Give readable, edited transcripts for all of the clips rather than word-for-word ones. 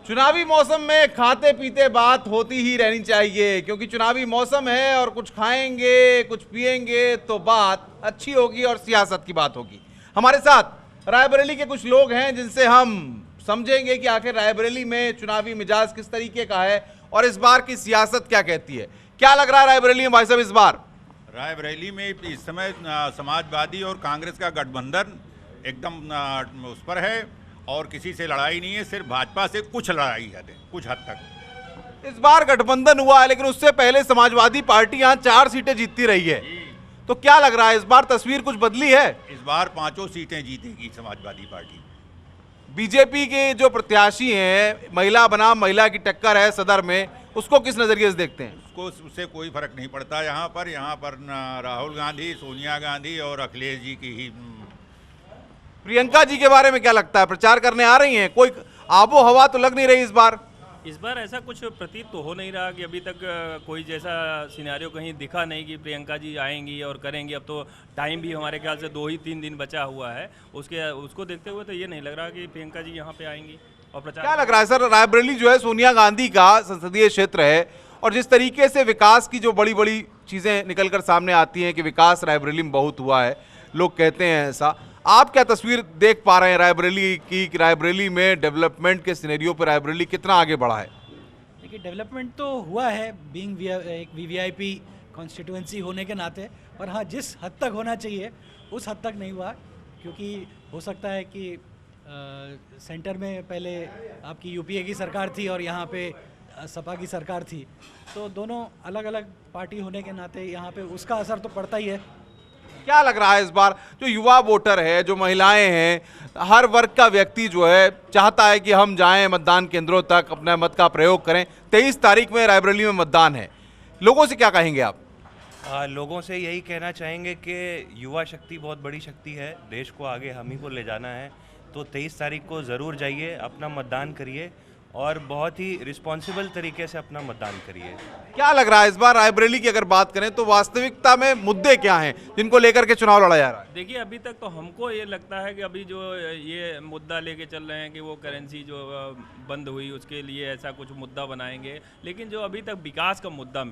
चुनावी मौसम में खाते पीते बात होती ही रहनी चाहिए, क्योंकि चुनावी मौसम है और कुछ खाएंगे कुछ पिएंगे तो बात अच्छी होगी और सियासत की बात होगी। हमारे साथ रायबरेली के कुछ लोग हैं जिनसे हम समझेंगे कि आखिर रायबरेली में चुनावी मिजाज किस तरीके का है और इस बार की सियासत क्या कहती है। क्या लग रहा है रायबरेली में भाई साहब इस बार? रायबरेली में इस समय समाजवादी और कांग्रेस का गठबंधन एकदम उस पर है और किसी से लड़ाई नहीं है, सिर्फ भाजपा से कुछ लड़ाई है कुछ हद तक। इस बार गठबंधन हुआ है लेकिन उससे पहले समाजवादी पार्टी यहाँ 4 सीटें जीतती रही है, तो क्या लग रहा है इस बार तस्वीर कुछ बदली है? इस बार 5 सीटें जीतेगी समाजवादी पार्टी। बीजेपी के जो प्रत्याशी हैं, महिला बनाम महिला की टक्कर है सदर में, उसको किस नजरिए से देखते हैं? उससे कोई फर्क नहीं पड़ता। यहाँ पर राहुल गांधी, सोनिया गांधी और अखिलेश जी की ही। प्रियंका जी के बारे में क्या लगता है? प्रचार करने आ रही हैं, कोई आबो हवा तो लग नहीं रही इस बार। इस बार ऐसा कुछ प्रतीत तो हो नहीं रहा कि अभी तक कोई जैसा सिनेरियो कहीं दिखा नहीं कि प्रियंका जी आएंगी और करेंगी। अब तो टाइम भी हमारे ख्याल से 2 ही 3 दिन बचा हुआ है, उसको देखते हुए तो ये नहीं लग रहा कि प्रियंका जी यहाँ पे आएंगी और प्रचार। क्या लग रहा है सर, रायबरेली जो है सोनिया गांधी का संसदीय क्षेत्र है और जिस तरीके से विकास की जो बड़ी बड़ी चीज़ें निकल कर सामने आती हैं कि विकास रायबरेली में बहुत हुआ है, लोग कहते हैं ऐसा, आप क्या तस्वीर देख पा रहे हैं रायबरेली की कि रायबरेली में डेवलपमेंट के सिनेरियो पर रायबरेली कितना आगे बढ़ा है? देखिए, डेवलपमेंट तो हुआ है बीइंग एक वीवीआईपी कॉन्स्टिट्यूएंसी होने के नाते, और हाँ, जिस हद तक होना चाहिए उस हद तक नहीं हुआ, क्योंकि हो सकता है कि सेंटर में पहले आपकी यूपीए की सरकार थी और यहाँ पे सपा की सरकार थी, तो दोनों अलग अलग पार्टी होने के नाते यहाँ पे उसका असर तो पड़ता ही है। क्या लग रहा है इस बार जो युवा वोटर है, जो महिलाएं हैं, हर वर्ग का व्यक्ति जो है चाहता है कि हम जाएं मतदान केंद्रों तक, अपना मत का प्रयोग करें। 23 तारीख में रायबरेली में मतदान है, लोगों से क्या कहेंगे आप? लोगों से यही कहना चाहेंगे कि युवा शक्ति बहुत बड़ी शक्ति है, देश को आगे हम ही को ले जाना है, तो 23 तारीख को ज़रूर जाइए, अपना मतदान करिए और बहुत ही रिस्पॉन्सिबल तरीके से अपना मतदान करिए। क्या लग रहा है इस बार रायबरेली की अगर बात करें तो वास्तविकता में मुद्दे क्या हैं जिनको लेकर के चुनाव लड़ा जा रहा है? देखिए, अभी तक तो हमको ये लगता है कि अभी जो ये मुद्दा लेके चल रहे हैं कि वो करेंसी जो बंद हुई उसके लिए ऐसा कुछ मुद्दा बनाएंगे, लेकिन जो अभी तक विकास का मुद्दा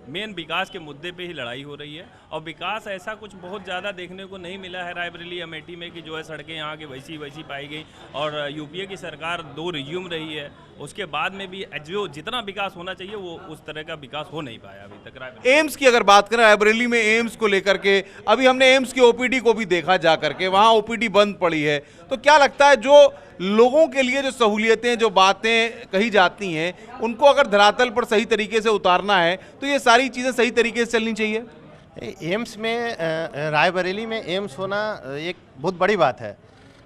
मेन विकास के मुद्दे पे ही लड़ाई हो रही है। और विकास ऐसा कुछ बहुत ज़्यादा देखने को नहीं मिला है रायबरेली अमेठी में कि जो है सड़कें यहाँ की वैसी पाई गई, और यूपीए की सरकार 2 रिज्यूम रही है, उसके बाद में भी जो जितना विकास होना चाहिए वो उस तरह का विकास हो नहीं पाया अभी तक रायबरेली। एम्स की अगर बात करें, रायबरेली में एम्स को लेकर के अभी हमने एम्स की ओपीडी को भी देखा जा करके, वहाँ ओपीडी बंद पड़ी है, तो क्या लगता है जो लोगों के लिए जो सहूलियतें, जो बातें कही जाती हैं, उनको अगर धरातल पर सही तरीके से उतारना है तो ये सारी चीज़ें सही तरीके से चलनी चाहिए? एम्स में रायबरेली में एम्स होना एक बहुत बड़ी बात है।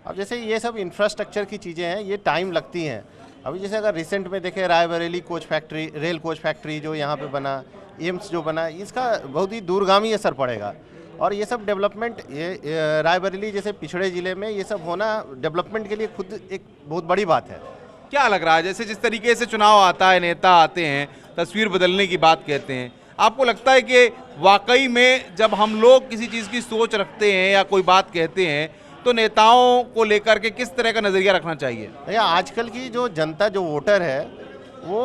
अब जैसे ये सब इंफ्रास्ट्रक्चर की चीज़ें हैं, ये टाइम लगती हैं। अभी जैसे अगर रिसेंट में देखें, Raebareli coach factory, rail coach factory जो यहाँ पे बना, एम्स जो बना, इसका बहुत ही दूरगामी असर पड़ेगा। और ये सब डेवलपमेंट, ये रायबरेली जैसे पिछड़े ज़िले में ये सब होना डेवलपमेंट के लिए खुद एक बहुत बड़ी बात है। क्या लग रहा है, जैसे जिस तरीके से चुनाव आता है, नेता आते हैं, तस्वीर बदलने की बात कहते हैं, आपको लगता है कि वाकई में जब हम लोग किसी चीज़ की सोच रखते हैं या कोई बात कहते हैं तो नेताओं को लेकर के किस तरह का नज़रिया रखना चाहिए? भैया, आजकल की जो जनता, जो वोटर है, वो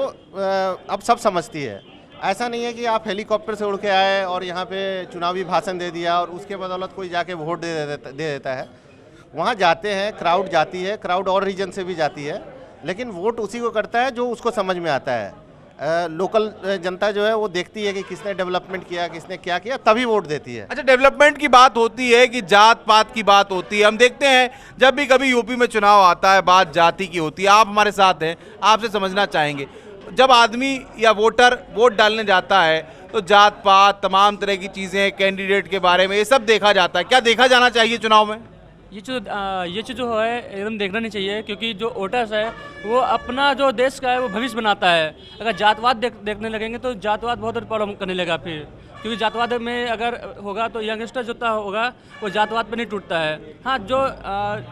अब सब समझती है। ऐसा नहीं है कि आप हेलीकॉप्टर से उड़ के आए और यहाँ पे चुनावी भाषण दे दिया और उसके बदौलत कोई जाके वोट दे देता है। वहाँ जाते हैं, क्राउड जाती है, क्राउड और रीजन से भी जाती है, लेकिन वोट उसी को करता है जो उसको समझ में आता है। लोकल जनता जो है वो देखती है कि किसने डेवलपमेंट किया, किसने क्या किया, तभी वोट देती है। अच्छा, डेवलपमेंट की बात होती है कि जात पात की बात होती है। हम देखते हैं जब भी कभी यूपी में चुनाव आता है, बात जाति की होती है। आप हमारे साथ हैं, आपसे समझना चाहेंगे, जब आदमी या वोटर वोट डालने जाता है तो जात पात, तमाम तरह की चीज़ें, कैंडिडेट के बारे में, ये सब देखा जाता है। क्या देखा जाना चाहिए चुनाव में? ये चीज़ जो है एकदम देखना नहीं चाहिए, क्योंकि जो वोटर्स है वो अपना जो देश का है वो भविष्य बनाता है। अगर जातवाद देखने लगेंगे तो जातवाद बहुत प्रॉब्लम करने लगा फिर, क्योंकि जातवाद में अगर होगा तो यंगस्टर जो होगा वो जातवाद पर नहीं टूटता है। हाँ, जो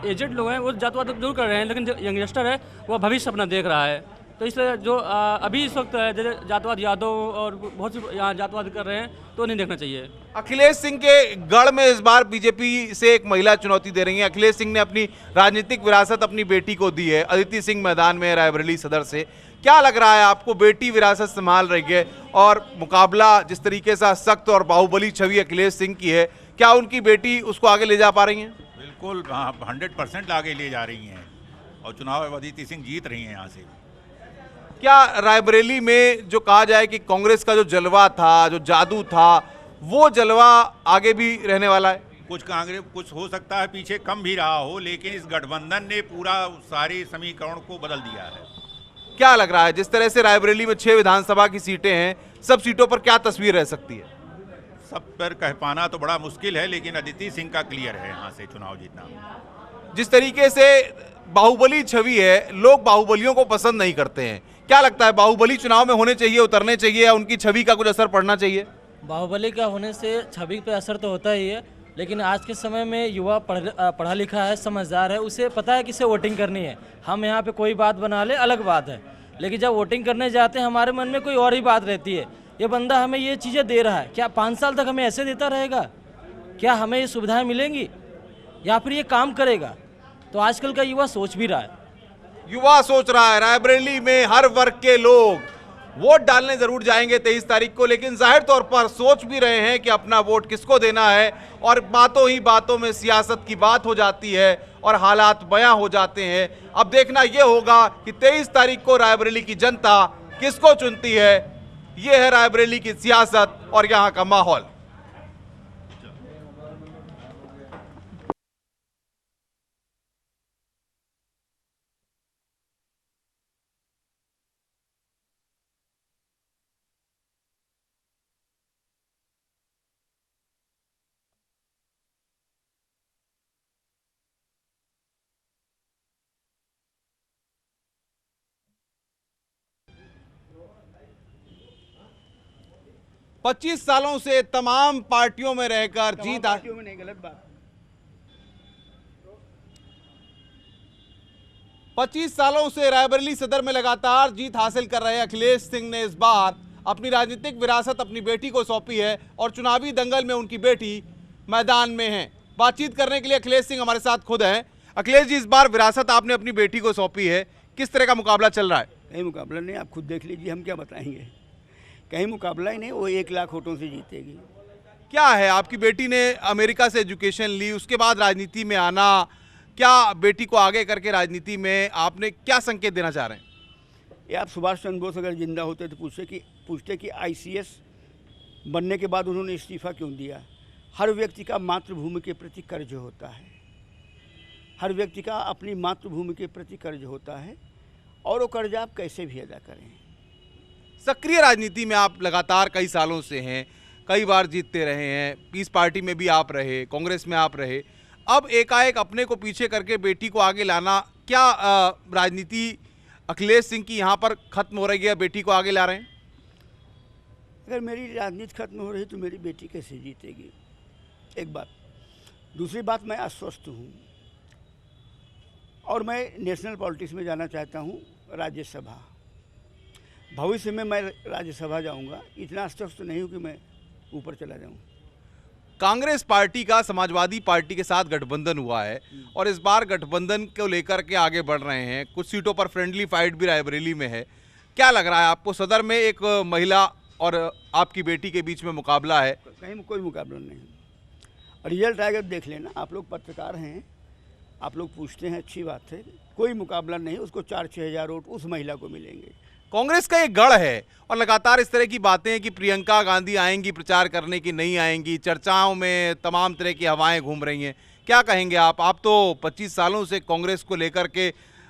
एजेड लोग हैं वो जातवाद जरूर कर रहे हैं, लेकिन जो यंगस्टर है वो भविष्य अपना देख रहा है। तो इसलिए जो अभी इस वक्त है जैसे जातवाद यादव और बहुत सी यहाँ जातवाद कर रहे हैं, तो नहीं देखना चाहिए। अखिलेश सिंह के गढ़ में इस बार बीजेपी से एक महिला चुनौती दे रही है। अखिलेश सिंह ने अपनी राजनीतिक विरासत अपनी बेटी को दी है। अदिति सिंह मैदान में रायबरेली सदर से। क्या लग रहा है आपको, बेटी विरासत संभाल रही है और मुकाबला जिस तरीके से सख्त और बाहुबली छवि अखिलेश सिंह की है, क्या उनकी बेटी उसको आगे ले जा पा रही है? बिल्कुल 100% आगे ले जा रही हैं और चुनाव अदिति सिंह जीत रही हैं यहाँ से। क्या रायबरेली में जो कहा जाए कि कांग्रेस का जो जलवा था, जो जादू था, वो जलवा आगे भी रहने वाला है? कुछ हो सकता है पीछे कम भी रहा हो, लेकिन इस गठबंधन ने पूरा सारे समीकरण को बदल दिया है। क्या लग रहा है जिस तरह से रायबरेली में 6 विधानसभा की सीटें हैं, सब सीटों पर क्या तस्वीर रह सकती है? सब पर कह पाना तो बड़ा मुश्किल है, लेकिन अदिति सिंह का क्लियर है यहाँ से चुनाव जीतना। जिस तरीके से बाहुबली छवि है, लोग बाहुबलियों को पसंद नहीं करते हैं। क्या लगता है, बाहुबली चुनाव में होने चाहिए, उतरने चाहिए, या उनकी छवि का कुछ असर पड़ना चाहिए? बाहुबली का होने से छवि पे असर तो होता ही है, लेकिन आज के समय में युवा पढ़ा लिखा है, समझदार है, उसे पता है किसे वोटिंग करनी है। हम यहाँ पे कोई बात बना ले अलग बात है, लेकिन जब वोटिंग करने जाते हैं हमारे मन में कोई और ही बात रहती है। ये बंदा हमें ये चीज़ें दे रहा है, क्या 5 साल तक हमें ऐसे देता रहेगा? क्या हमें ये सुविधाएं मिलेंगी या फिर ये काम करेगा? तो आजकल का युवा सोच भी रहा है। युवा सोच रहा है। रायबरेली में हर वर्ग के लोग वोट डालने जरूर जाएंगे 23 तारीख को, लेकिन जाहिर तौर पर सोच भी रहे हैं कि अपना वोट किसको देना है। और बातों ही बातों में सियासत की बात हो जाती है और हालात बयां हो जाते हैं। अब देखना यह होगा कि 23 तारीख को रायबरेली की जनता किसको चुनती है। यह है रायबरेली की सियासत और यहां का माहौल। पच्चीस सालों से तमाम पार्टियों में रहकर जीत में नहीं, गलत बात। 25 सालों से रायबरेली सदर में लगातार जीत हासिल कर रहे अखिलेश सिंह ने इस बार अपनी राजनीतिक विरासत अपनी बेटी को सौंपी है और चुनावी दंगल में उनकी बेटी मैदान में है। बातचीत करने के लिए अखिलेश सिंह हमारे साथ खुद हैं। अखिलेश जी, इस बार विरासत आपने अपनी बेटी को सौंपी है, किस तरह का मुकाबला चल रहा है? कहीं मुकाबला नहीं, आप खुद देख लीजिए, हम क्या बताएंगे। कहीं मुकाबला ही नहीं, वो 1 लाख वोटों से जीतेगी। क्या है, आपकी बेटी ने अमेरिका से एजुकेशन ली, उसके बाद राजनीति में आना, क्या बेटी को आगे करके राजनीति में आपने क्या संकेत देना चाह रहे हैं? ये आप सुभाष चंद्र बोस अगर जिंदा होते तो पूछते कि ICS बनने के बाद उन्होंने इस्तीफा क्यों दिया। हर व्यक्ति का मातृभूमि के प्रति कर्ज होता है, हर व्यक्ति का अपनी मातृभूमि के प्रति कर्ज होता है, और वो कर्ज आप कैसे भी अदा करें। सक्रिय राजनीति में आप लगातार कई सालों से हैं, कई बार जीतते रहे हैं, पीस पार्टी में भी आप रहे, कांग्रेस में आप रहे। अब एकाएक अपने को पीछे करके बेटी को आगे लाना, क्या राजनीति अखिलेश सिंह की यहाँ पर खत्म हो रही है, बेटी को आगे ला रहे हैं? अगर मेरी राजनीति खत्म हो रही तो मेरी बेटी कैसे जीतेगी, एक बात। दूसरी बात, मैं अस्वस्थ हूँ और मैं नेशनल पॉलिटिक्स में जाना चाहता हूँ, राज्यसभा। भविष्य में मैं राज्यसभा जाऊंगा, इतना अस्वस्थ नहीं हूं कि मैं ऊपर चला जाऊं। कांग्रेस पार्टी का समाजवादी पार्टी के साथ गठबंधन हुआ है और इस बार गठबंधन को लेकर के आगे बढ़ रहे हैं। कुछ सीटों पर फ्रेंडली फाइट भी रायबरेली में है। क्या लग रहा है आपको, सदर में एक महिला और आपकी बेटी के बीच में मुकाबला है? कहीं कोई मुकाबला नहीं। रिजल्ट आएगा देख लेना, आप लोग पत्रकार हैं, आप लोग पूछते हैं, अच्छी बात है। कोई मुकाबला नहीं, उसको 4-6 हज़ार वोट उस महिला को मिलेंगे। कांग्रेस का एक गढ़ है और लगातार इस तरह की बातें हैं कि प्रियंका गांधी आएंगी प्रचार करने की, नहीं आएंगी। चर्चाओं में तमाम तरह की हवाएं घूम रही हैं। क्या कहेंगे आप तो 25 सालों से कांग्रेस को लेकर के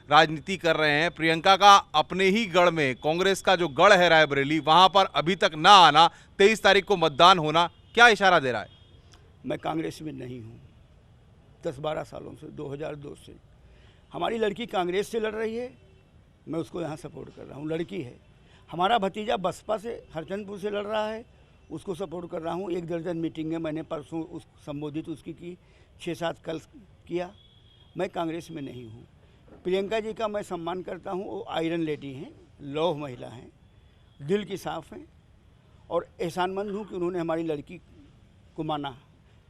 राजनीति कर रहे हैं। प्रियंका का अपने ही गढ़ में, कांग्रेस का जो गढ़ है रायबरेली, वहां पर अभी तक ना आना, 23 तारीख को मतदान होना, क्या इशारा दे रहा है? मैं कांग्रेस में नहीं हूँ 10-12 सालों से, 2002 से। हमारी लड़की कांग्रेस से लड़ रही है, मैं उसको यहाँ सपोर्ट कर रहा हूँ, लड़की है। हमारा भतीजा बसपा से हरचंदपुर से लड़ रहा है, उसको सपोर्ट कर रहा हूँ। 1 दर्जन मीटिंगें मैंने परसों संबोधित उसकी की, 6-7 कल किया। मैं कांग्रेस में नहीं हूँ। प्रियंका जी का मैं सम्मान करता हूँ, वो आयरन लेडी हैं, लौह महिला हैं, दिल की साफ़ हैं और एहसानमंद हूँ कि उन्होंने हमारी लड़की को माना।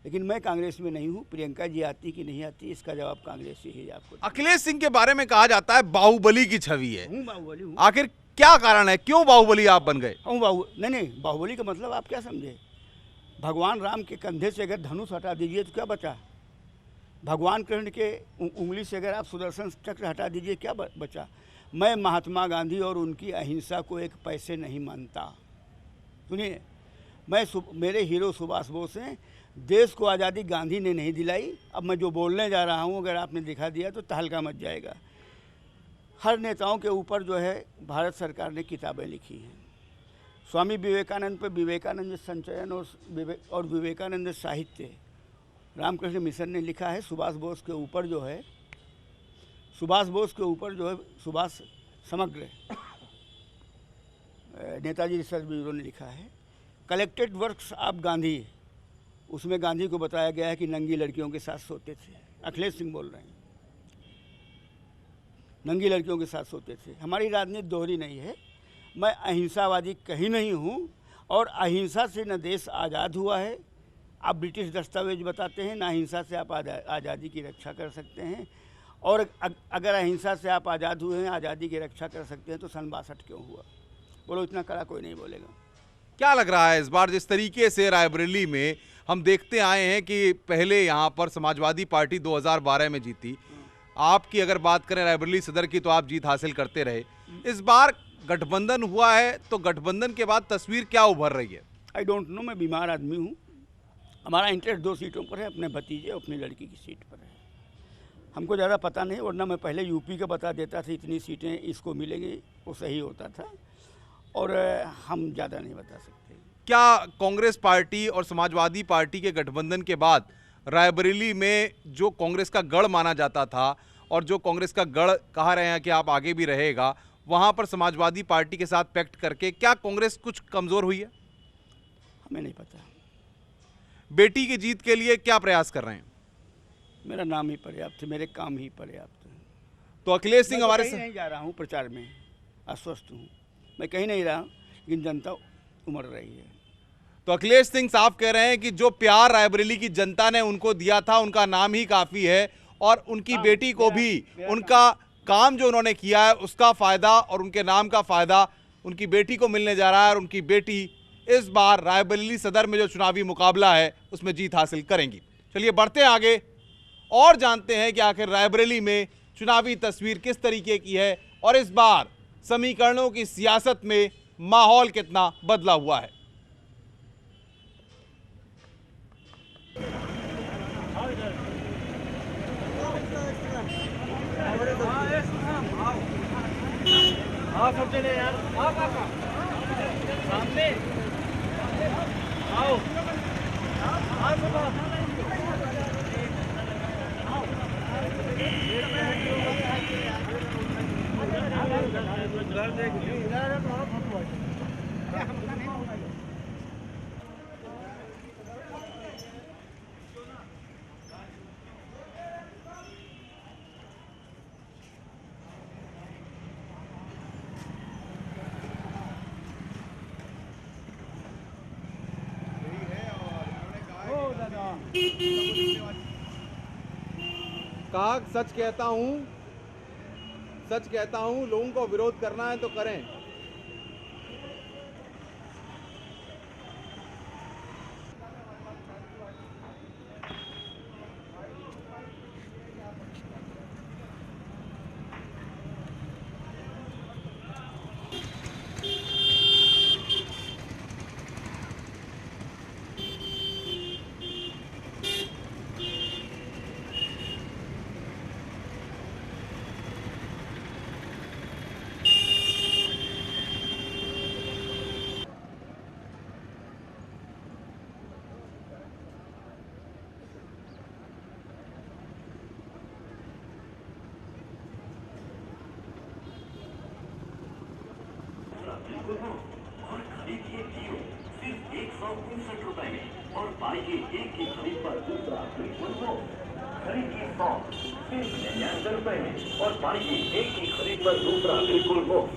लेकिन मैं कांग्रेस में नहीं हूँ। प्रियंका जी आती कि नहीं आती, इसका जवाब कांग्रेस ही आपको। अखिलेश सिंह के बारे में कहा जाता है बाहुबली की छवि है। हूँ बाहुबली हूँ। आखिर क्या कारण है, क्यों बाहुबली आप बन गए? नहीं, बाहुबली का मतलब आप क्या समझे? भगवान राम के कंधे से अगर धनुष हटा दीजिए तो क्या बचा? भगवान कृष्ण के उंगली से अगर आप सुदर्शन चक्र हटा दीजिए क्या बचा? मैं महात्मा गांधी और उनकी अहिंसा को एक पैसे नहीं मानता। सुनिए, मेरे हीरो सुभाष बोस हैं। देश को आज़ादी गांधी ने नहीं दिलाई। अब मैं जो बोलने जा रहा हूँ अगर आपने दिखा दिया तो तहलका मच जाएगा। हर नेताओं के ऊपर जो है भारत सरकार ने किताबें लिखी हैं। स्वामी विवेकानंद पर विवेकानंद संचयन और विवेकानंद साहित्य रामकृष्ण मिशन ने लिखा है। सुभाष बोस के ऊपर जो है सुभाष समग्र नेताजी रिसर्च ब्यूरो ने लिखा है। कलेक्टेड वर्क्स ऑफ गांधी, उसमें गांधी को बताया गया है कि नंगी लड़कियों के साथ सोते थे। अखिलेश सिंह बोल रहे हैं, नंगी लड़कियों के साथ सोते थे। हमारी राजनीति दोहरी नहीं है। मैं अहिंसावादी कहीं नहीं हूँ और अहिंसा से न देश आज़ाद हुआ है। आप ब्रिटिश दस्तावेज बताते हैं, ना अहिंसा से आप आज़ादी की रक्षा कर सकते हैं। और अगर अहिंसा से आप आज़ाद हुए हैं, आज़ादी की रक्षा कर सकते हैं तो सन 62 क्यों हुआ? बोलो, इतना कड़ा कोई नहीं बोलेगा। क्या लग रहा है इस बार जिस तरीके से रायबरेली में हम देखते आए हैं कि पहले यहाँ पर समाजवादी पार्टी 2012 में जीती, आपकी अगर बात करें रायबरेली सदर की तो आप जीत हासिल करते रहे। इस बार गठबंधन हुआ है तो गठबंधन के बाद तस्वीर क्या उभर रही है? आई डोंट नो, मैं बीमार आदमी हूँ। हमारा इंटरेस्ट 2 सीटों पर है, अपने भतीजे और अपनी लड़की की सीट पर है। हमको ज़्यादा पता नहीं, वरना मैं पहले यूपी का बता देता था इतनी सीटें इसको मिलेंगी, वो सही होता था। और हम ज़्यादा नहीं बता सकते। क्या कांग्रेस पार्टी और समाजवादी पार्टी के गठबंधन के बाद रायबरेली में जो कांग्रेस का गढ़ माना जाता था और जो कांग्रेस का गढ़ कहा रहे हैं कि आप आगे भी रहेगा, वहां पर समाजवादी पार्टी के साथ पैक्ट करके क्या कांग्रेस कुछ कमजोर हुई है? हमें नहीं पता। बेटी की जीत के लिए क्या प्रयास कर रहे हैं? मेरा नाम ही पर्याप्त है, मेरे काम ही पर्याप्त है। तो अखिलेश सिंह हमारे नहीं जा रहा हूँ प्रचार में, अस्वस्थ हूँ, मैं कहीं नहीं रहा, लेकिन जनता उमड़ रही है। तो अखिलेश सिंह साफ कह रहे हैं कि जो प्यार रायबरेली की जनता ने उनको दिया था उनका नाम ही काफ़ी है और उनकी बेटी को भी उनका काम जो उन्होंने किया है उसका फ़ायदा और उनके नाम का फ़ायदा उनकी बेटी को मिलने जा रहा है और उनकी बेटी इस बार रायबरेली सदर में जो चुनावी मुकाबला है उसमें जीत हासिल करेंगी। चलिए बढ़ते हैं आगे और जानते हैं कि आखिर रायबरेली में चुनावी तस्वीर किस तरीके की है और इस बार समीकरणों की सियासत में माहौल कितना बदला हुआ है। सब चले यार, सामने आओ, कहा सच कहता हूं, लोगों को विरोध करना है तो करें। और खरीदिए जियो सिर्फ 159 रुपए में और पाइए एक की खरीद पर दूसरा बिल्कुल मुफ्त। खरीदिए 100 सिर्फ 99 रुपए में और पाइए एक की खरीद पर दूसरा बिल्कुल मुफ्त।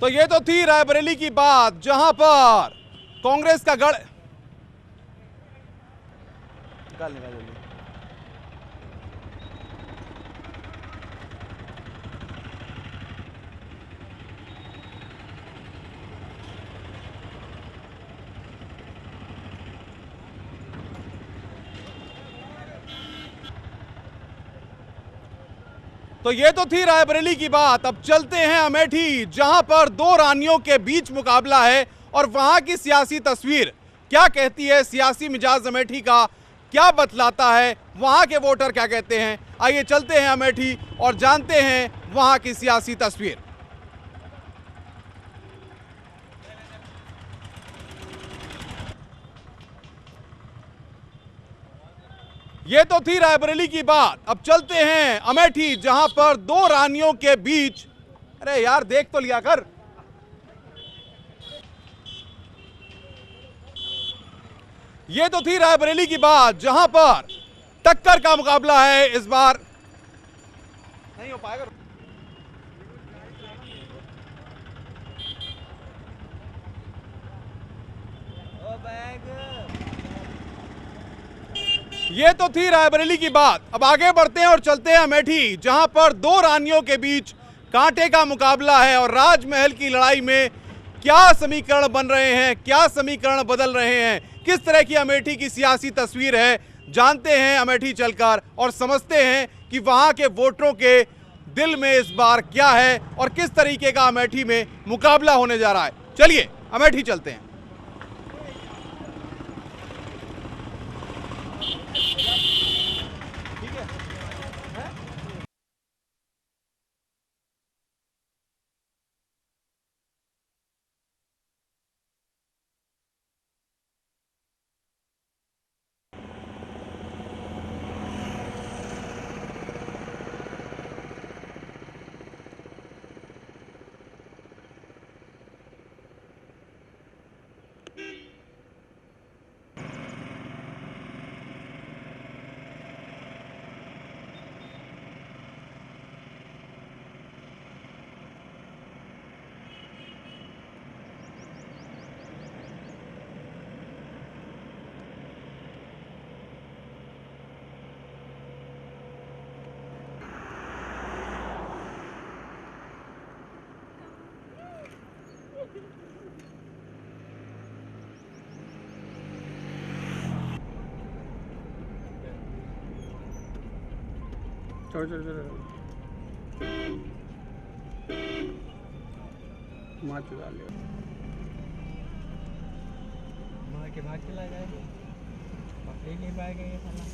तो ये तो थी रायबरेली की बात, जहां पर कांग्रेस का गढ़ तो ये तो थी रायबरेली की बात। अब चलते हैं अमेठी, जहां पर दो रानियों के बीच मुकाबला है और वहां की सियासी तस्वीर क्या कहती है, सियासी मिजाज अमेठी का क्या बतलाता है, वहां के वोटर क्या कहते हैं। आइए चलते हैं अमेठी और जानते हैं वहां की सियासी तस्वीर। ये तो थी रायबरेली की बात। अब चलते हैं अमेठी, जहां पर दो रानियों के बीच, अरे यार देख तो लिया कर। ये तो थी रायबरेली की बात, जहां पर टक्कर का मुकाबला है इस बार। नहीं हो पाएगा। ये तो थी रायबरेली की बात। अब आगे बढ़ते हैं और चलते हैं अमेठी, जहां पर दो रानियों के बीच कांटे का मुकाबला है और राजमहल की लड़ाई में क्या समीकरण बन रहे हैं, क्या समीकरण बदल रहे हैं, किस तरह की अमेठी की सियासी तस्वीर है, जानते हैं अमेठी चलकर और समझते हैं कि वहां के वोटरों के दिल में इस बार क्या है और किस तरीके का अमेठी में मुकाबला होने जा रहा है। चलिए अमेठी चलते हैं। चलो चलो चलो मार चुका लिया मार के भाग चला जाएगा, पकड़ ही नहीं पाएगा ये साला।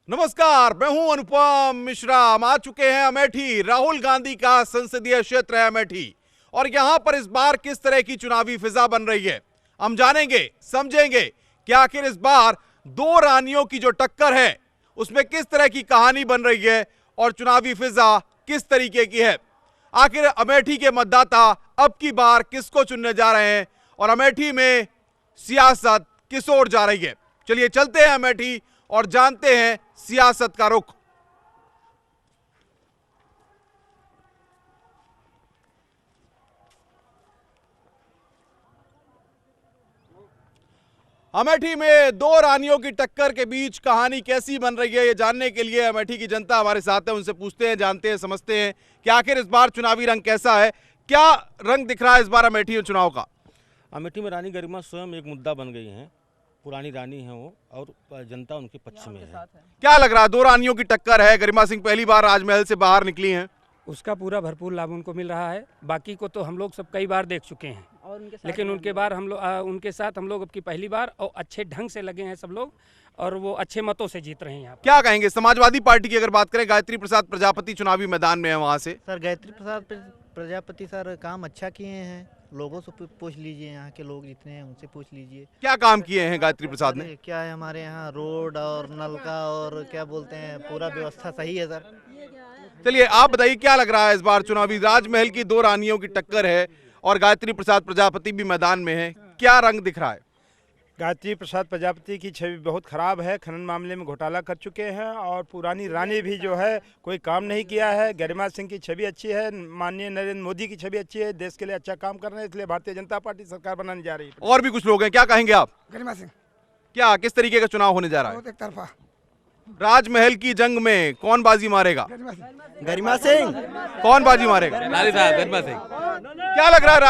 नमस्कार, मैं हूं अनुपम मिश्रा। हम आ चुके हैं अमेठी। राहुल गांधी का संसदीय क्षेत्र है अमेठी और यहां पर इस बार किस तरह की चुनावी फिजा बन रही है हम जानेंगे, समझेंगे कि आखिर इस बार दो रानियों की जो टक्कर है उसमें किस तरह की कहानी बन रही है और चुनावी फिजा किस तरीके की है। आखिर अमेठी के मतदाता अब की बार किसको चुनने जा रहे हैं और अमेठी में सियासत किस ओर जा रही है। चलिए चलते हैं अमेठी और जानते हैं सियासत का रुख। अमेठी में दो रानियों की टक्कर के बीच कहानी कैसी बन रही है, ये जानने के लिए अमेठी की जनता हमारे साथ है। उनसे पूछते हैं, जानते हैं, समझते हैं कि आखिर इस बार चुनावी रंग कैसा है, क्या रंग दिख रहा है इस बार अमेठी में चुनाव का। अमेठी में रानी गरिमा स्वयं एक मुद्दा बन गई हैं। पुरानी रानी है वो और जनता उनके पक्ष में है। क्या लग रहा है, दो रानियों की टक्कर है, गरिमा सिंह पहली बार राजमहल से बाहर निकली हैं। उसका पूरा भरपूर लाभ उनको मिल रहा है। बाकी को तो हम लोग सब कई बार देख चुके हैं लेकिन उनके साथ हम लोग अब की पहली बार और अच्छे ढंग से लगे हैं सब लोग और वो अच्छे मतों से जीत रहे हैं। यहाँ क्या कहेंगे समाजवादी पार्टी की अगर बात करें, गायत्री प्रसाद प्रजापति चुनावी मैदान में है वहां से। सर गायत्री प्रसाद प्रजापति सर काम अच्छा किए हैं, लोगों से पूछ लीजिए, यहाँ के लोग जितने हैं उनसे पूछ लीजिए। क्या काम किए हैं गायत्री प्रसाद ने? क्या है हमारे यहाँ रोड और नल का और क्या बोलते हैं, पूरा व्यवस्था सही है सर। चलिए आप बताइए क्या लग रहा है इस बार चुनावी? राजमहल की दो रानियों की टक्कर है और गायत्री प्रसाद प्रजापति भी मैदान में है, क्या रंग दिख रहा है? गायत्री प्रसाद प्रजापति की छवि बहुत खराब है, खनन मामले में घोटाला कर चुके हैं और पुरानी रानी भी जो है कोई काम नहीं किया है। गरिमा सिंह की छवि अच्छी है, माननीय नरेंद्र मोदी की छवि अच्छी है, देश के लिए अच्छा काम कर रहे हैं, इसलिए भारतीय जनता पार्टी सरकार बनाने जा रही है। और भी कुछ लोग हैं, क्या कहेंगे आप? गरिमा सिंह। क्या किस तरीके का चुनाव होने जा रहा है? बहुत एक तरफा। राजमहल की जंग में कौन बाजी मारेगा? गरिमा सिंह। कौन बाजी मारेगा? गरिमा सिंह। क्या लग रहा है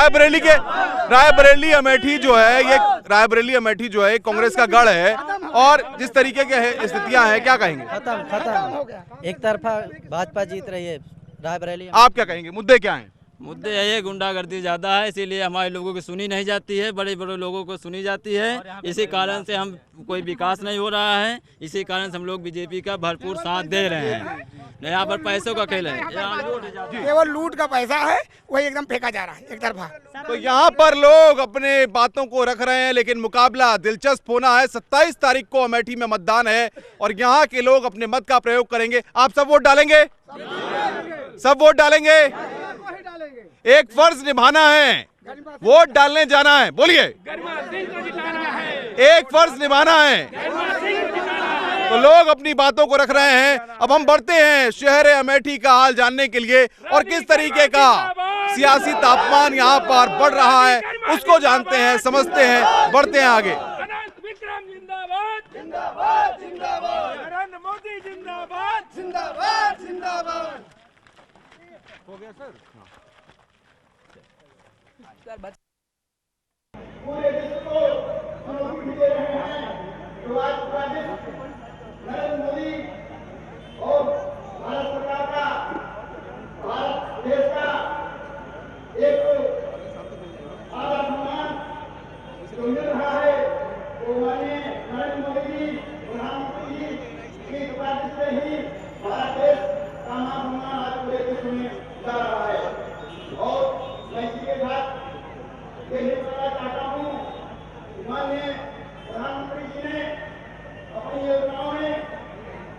रायबरेली अमेठी जो है, ये रायबरेली अमेठी जो है कांग्रेस का गढ़ है और जिस तरीके के स्थितियां हैं, क्या कहेंगे? खत्म एक तरफा भाजपा जीत रही है रायबरेली। आप क्या कहेंगे, मुद्दे क्या हैं? मुद्दे ये गुंडागर्दी ज़्यादा है, इसीलिए हमारे लोगों को सुनी नहीं जाती है, बड़े बड़े लोगों को सुनी जाती है, इसी कारण से हम कोई विकास नहीं हो रहा है, इसी कारण से हम लोग बीजेपी का भरपूर साथ दे रहे हैं। यहाँ पर पैसों का खेल है, केवल लूट का पैसा है, वही एकदम फेंका जा रहा है एक तरफा। तो यहाँ पर लोग अपने बातों को रख रहे हैं, लेकिन मुकाबला दिलचस्प होना है। 27 तारीख को अमेठी में मतदान है और यहाँ के लोग अपने मत का प्रयोग करेंगे। आप सब वोट डालेंगे? सब वोट डालेंगे? एक फर्ज निभाना है, वोट डालने जाना है। बोलिए, एक फर्ज निभाना है। तो लोग अपनी बातों को रख रहे हैं। अब हम बढ़ते हैं शहर अमेठी का हाल जानने के लिए और किस तरीके का सियासी तापमान यहाँ पर बढ़ रहा है उसको जानते हैं, समझते हैं, बढ़ते हैं आगे। जिंदाबाद जिंदाबाद, नरेंद्र मोदी जिंदाबाद जिंदाबाद जिंदाबाद। हो गया सर। पूरे देश को समर्पित दे रहे हैं, तो आज पूरा देश नरेंद्र मोदी और भारत सरकार का, भारत देश का एक आदर सम्मान जो मिल रहा है, वो माननीय नरेंद्र मोदी जी, प्रधानमंत्री जी की कृपा से ही भारत देश का मान सम्मान आज पूरे देश में जा रहा है। और मैं इसी के साथ यही बताना चाहता हूँ, माननीय प्रधानमंत्री जी ने अपनी योजनाओं में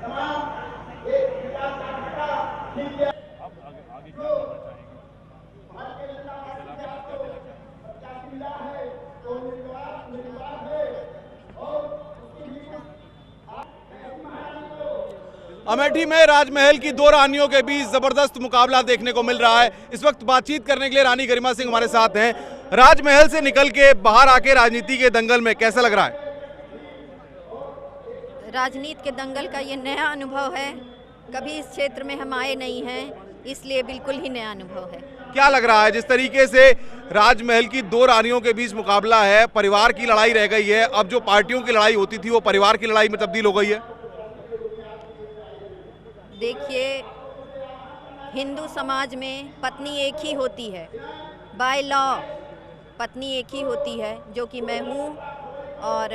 तमाम एक विकास का ठीक किया। जो भारतीय जनता पार्टी को क्या मिला है, तो निर्वाह है और उसकी भी अमेठी में राजमहल की दो रानियों के बीच जबरदस्त मुकाबला देखने को मिल रहा है। इस वक्त बातचीत करने के लिए रानी गरिमा सिंह हमारे साथ हैं। राजमहल से निकल के बाहर आके राजनीति के दंगल में कैसा लग रहा है? राजनीति के दंगल का ये नया अनुभव है, कभी इस क्षेत्र में हम आए नहीं हैं, इसलिए बिल्कुल ही नया अनुभव है। क्या लग रहा है जिस तरीके से राजमहल की दो रानियों के बीच मुकाबला है, परिवार की लड़ाई रह गई है, अब जो पार्टियों की लड़ाई होती थी वो परिवार की लड़ाई में तब्दील हो गई है? देखिए, हिंदू समाज में पत्नी एक ही होती है, बाय लॉ पत्नी एक ही होती है, जो कि मैं हूँ। और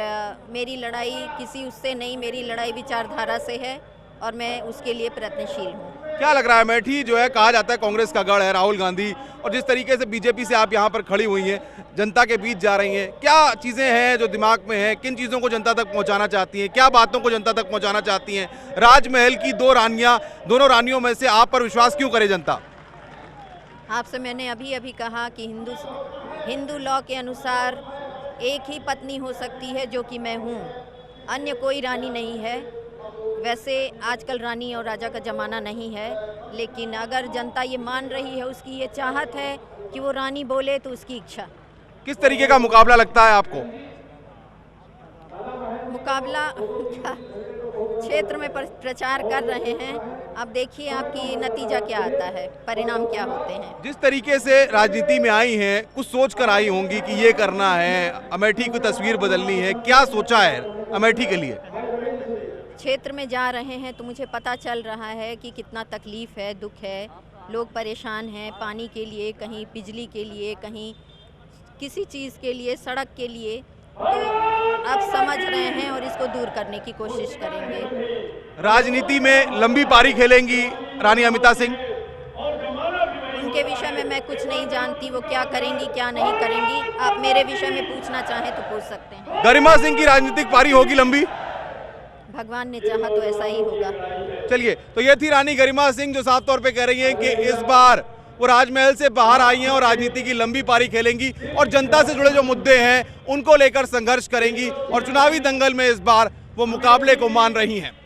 मेरी लड़ाई किसी उससे नहीं, मेरी लड़ाई विचारधारा से है और मैं उसके लिए प्रयत्नशील हूँ। क्या लग रहा है, अमेठी जो है कहा जाता है कांग्रेस का गढ़ है, राहुल गांधी, और जिस तरीके से बीजेपी से आप यहाँ पर खड़ी हुई हैं, जनता के बीच जा रही हैं, क्या चीज़ें हैं जो दिमाग में हैं, किन चीज़ों को जनता तक पहुँचाना चाहती हैं, क्या बातों को जनता तक पहुँचाना चाहती हैं? राजमहल की दो रानियाँ, दोनों रानियों में से आप पर विश्वास क्यों करे जनता? आपसे मैंने अभी अभी कहा कि हिंदू लॉ के अनुसार एक ही पत्नी हो सकती है, जो कि मैं हूँ, अन्य कोई रानी नहीं है। वैसे आजकल रानी और राजा का ज़माना नहीं है, लेकिन अगर जनता ये मान रही है, उसकी ये चाहत है कि वो रानी बोले, तो उसकी इच्छा। किस तरीके का मुकाबला लगता है आपको? मुकाबला क्षेत्र में प्रचार कर रहे हैं, अब देखिए आपकी नतीजा क्या आता है, परिणाम क्या होते हैं। जिस तरीके से राजनीति में आई हैं, कुछ सोच कर आई होंगी कि ये करना है, अमेठी की तस्वीर बदलनी है, क्या सोचा है अमेठी के लिए? क्षेत्र में जा रहे हैं तो मुझे पता चल रहा है कि कितना तकलीफ़ है, दुख है, लोग परेशान हैं पानी के लिए, कहीं बिजली के लिए, कहीं किसी चीज़ के लिए, सड़क के लिए। तो अब समझ रहे हैं और इसको दूर करने की कोशिश करेंगे। राजनीति में लंबी पारी खेलेंगी रानी अमिता सिंह? उनके विषय में मैं कुछ नहीं जानती, वो क्या करेंगी क्या नहीं करेंगी। आप मेरे विषय में पूछना चाहें तो पूछ सकते हैं। गरिमा सिंह की राजनीतिक पारी होगी लंबी? भगवान ने चाहा तो ऐसा ही होगा। चलिए, तो ये थी रानी गरिमा सिंह जो साफ तौर पे कह रही हैं कि इस बार वो राजमहल से बाहर आई हैं और राजनीति की लंबी पारी खेलेंगी और जनता से जुड़े जो मुद्दे हैं उनको लेकर संघर्ष करेंगी और चुनावी दंगल में इस बार वो मुकाबले को मान रही हैं।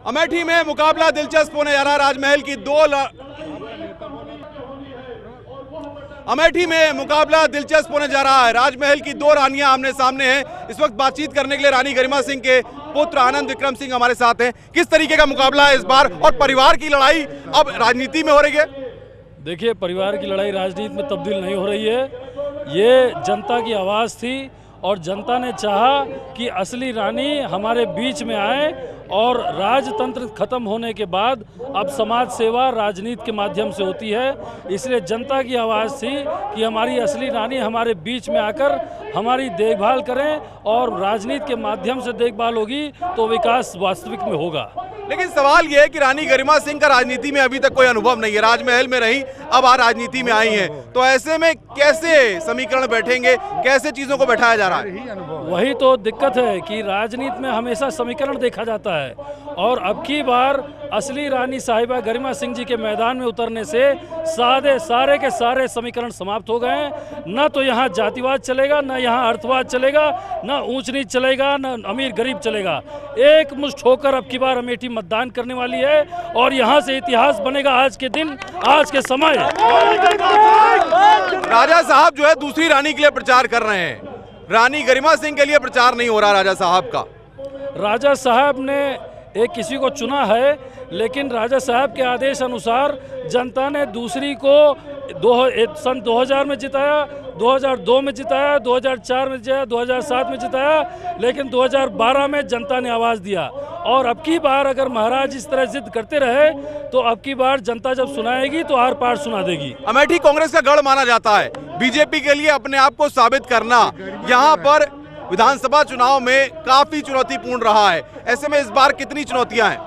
अमेठी में मुकाबला दिलचस्प होने जा रहा है। राजमहल की अमेठी में मुकाबला दिलचस्प होने जा रहा है। राजमहल की दो रानियां आमने सामने हैं। इस वक्त बातचीत करने के लिए रानी गरिमा सिंह के पुत्र आनंद विक्रम सिंह हमारे साथ हैं। किस तरीके का मुकाबला है इस बार और परिवार की लड़ाई अब राजनीति में हो रही है? देखिए, परिवार की लड़ाई राजनीति में तब्दील नहीं हो रही है। ये जनता की आवाज़ थी और जनता ने चाहा कि असली रानी हमारे बीच में आए और राजतंत्र खत्म होने के बाद अब समाज सेवा राजनीति के माध्यम से होती है। इसलिए जनता की आवाज़ थी कि हमारी असली रानी हमारे बीच में आकर हमारी देखभाल करें और राजनीति के माध्यम से देखभाल होगी तो विकास वास्तविक में होगा। लेकिन सवाल यह है कि रानी गरिमा सिंह का राजनीति में अभी तक कोई अनुभव नहीं है। राजमहल में रही, अब राजनीति में आई हैं, तो ऐसे में कैसे समीकरण बैठेंगे, कैसे चीजों को बैठाया जा रहा है? वही तो दिक्कत है कि राजनीति में हमेशा समीकरण देखा जाता है और अब की बार असली रानी साहिबा गरिमा सिंह जी के मैदान में उतरने से सारे के सारे समीकरण समाप्त हो गए हैं। न तो यहाँ जातिवाद चलेगा, न यहाँ अर्थवाद चलेगा, न ऊंच नीच चलेगा, न अमीर गरीब चलेगा। एक मुश्त होकर अब की बार अमेठी मतदान करने वाली है और यहाँ से इतिहास बनेगा आज के दिन, आज के समय। राजा साहब जो है दूसरी रानी के लिए प्रचार कर रहे हैं, रानी गरिमा सिंह के लिए प्रचार नहीं हो रहा राजा साहब का। राजा साहब ने एक किसी को चुना है, लेकिन राजा साहब के आदेश अनुसार जनता ने दूसरी को सन 2000 में जिताया, 2002 में जिताया, 2004 में जिताया, 2007 में जिताया, लेकिन 2012 में जनता ने आवाज़ दिया। और अब की बार अगर महाराज इस तरह जिद करते रहे तो अब की बार जनता जब सुनाएगी तो आर पार सुना देगी। अमेठी कांग्रेस का गढ़ माना जाता है, बीजेपी के लिए अपने आप को साबित करना यहाँ पर विधानसभा चुनाव में काफी चुनौतीपूर्ण रहा है। ऐसे में इस बार कितनी चुनौतियां हैं?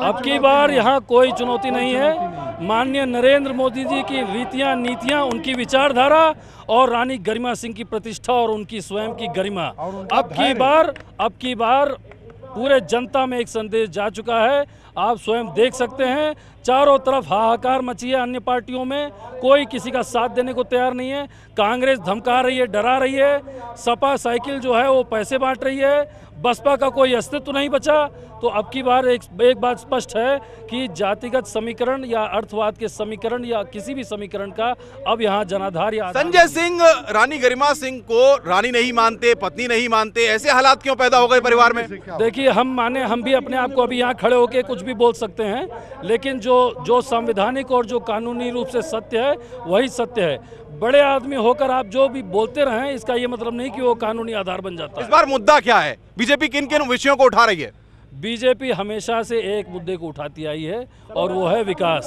अब की बार यहाँ कोई चुनौती नहीं है। माननीय नरेंद्र मोदी जी की रीतियां, नीतियां, उनकी विचारधारा और रानी गरिमा सिंह की प्रतिष्ठा और उनकी स्वयं की गरिमा। अब की बार पूरे जनता में एक संदेश जा चुका है। आप स्वयं देख सकते हैं, चारों तरफ हाहाकार मची है। अन्य पार्टियों में कोई किसी का साथ देने को तैयार नहीं है। कांग्रेस धमका रही है, डरा रही है। सपा साइकिल जो है वो पैसे बांट रही है। बसपा का कोई अस्तित्व नहीं बचा। तो अब की बार एक बात स्पष्ट है कि जातिगत समीकरण या अर्थवाद के समीकरण या किसी भी समीकरण का अब यहाँ जनाधार या संजय सिंह रानी गरिमा सिंह को रानी नहीं मानते, पत्नी नहीं मानते, ऐसे हालात क्यों पैदा हो गए परिवार में? देखिए, हम भी अपने आप को अभी यहाँ खड़े होकर कुछ भी बोल सकते हैं, लेकिन जो संवैधानिक और जो कानूनी रूप से सत्य है वही सत्य है। बड़े आदमी होकर आप जो भी बोलते रहें इसका ये मतलब नहीं कि वो कानूनी आधार बन जाता है। इस बार मुद्दा क्या है? बीजेपी किन किन विषयों को उठा रही है? बीजेपी हमेशा से एक मुद्दे को उठाती आई है और वो है विकास।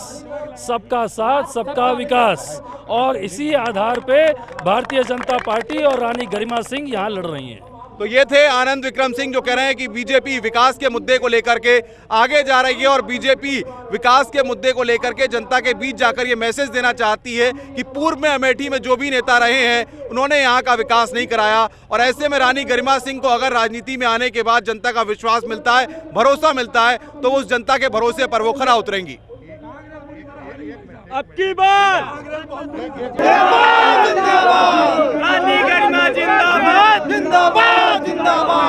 सबका साथ, सबका विकास। और इसी आधार पे भारतीय जनता पार्टी और रानी गरिमा सिंह यहाँ लड़ रही हैं। तो ये थे आनंद विक्रम सिंह जो कह रहे हैं कि बीजेपी विकास के मुद्दे को लेकर के आगे जा रही है और बीजेपी विकास के मुद्दे को लेकर के जनता के बीच जाकर ये मैसेज देना चाहती है कि पूर्व में अमेठी में जो भी नेता रहे हैं उन्होंने यहाँ का विकास नहीं कराया। और ऐसे में रानी गरिमा सिंह को अगर राजनीति में आने के बाद जनता का विश्वास मिलता है, भरोसा मिलता है, तो वो उस जनता के भरोसे पर वो खरा उतरेंगी। अब की बार रानी गरिमा जिंदाबाद, जिंदाबाद, जिंदाबाद।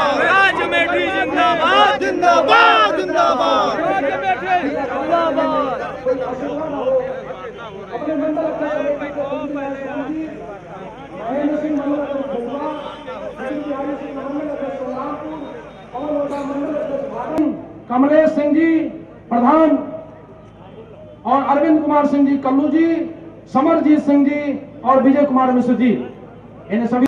कमलेश सिंह जी प्रधान और अरविंद कुमार सिंह जी कल्लू जी, समरजीत सिंह जी और विजय कुमार मिश्र जी, इन्हें सभी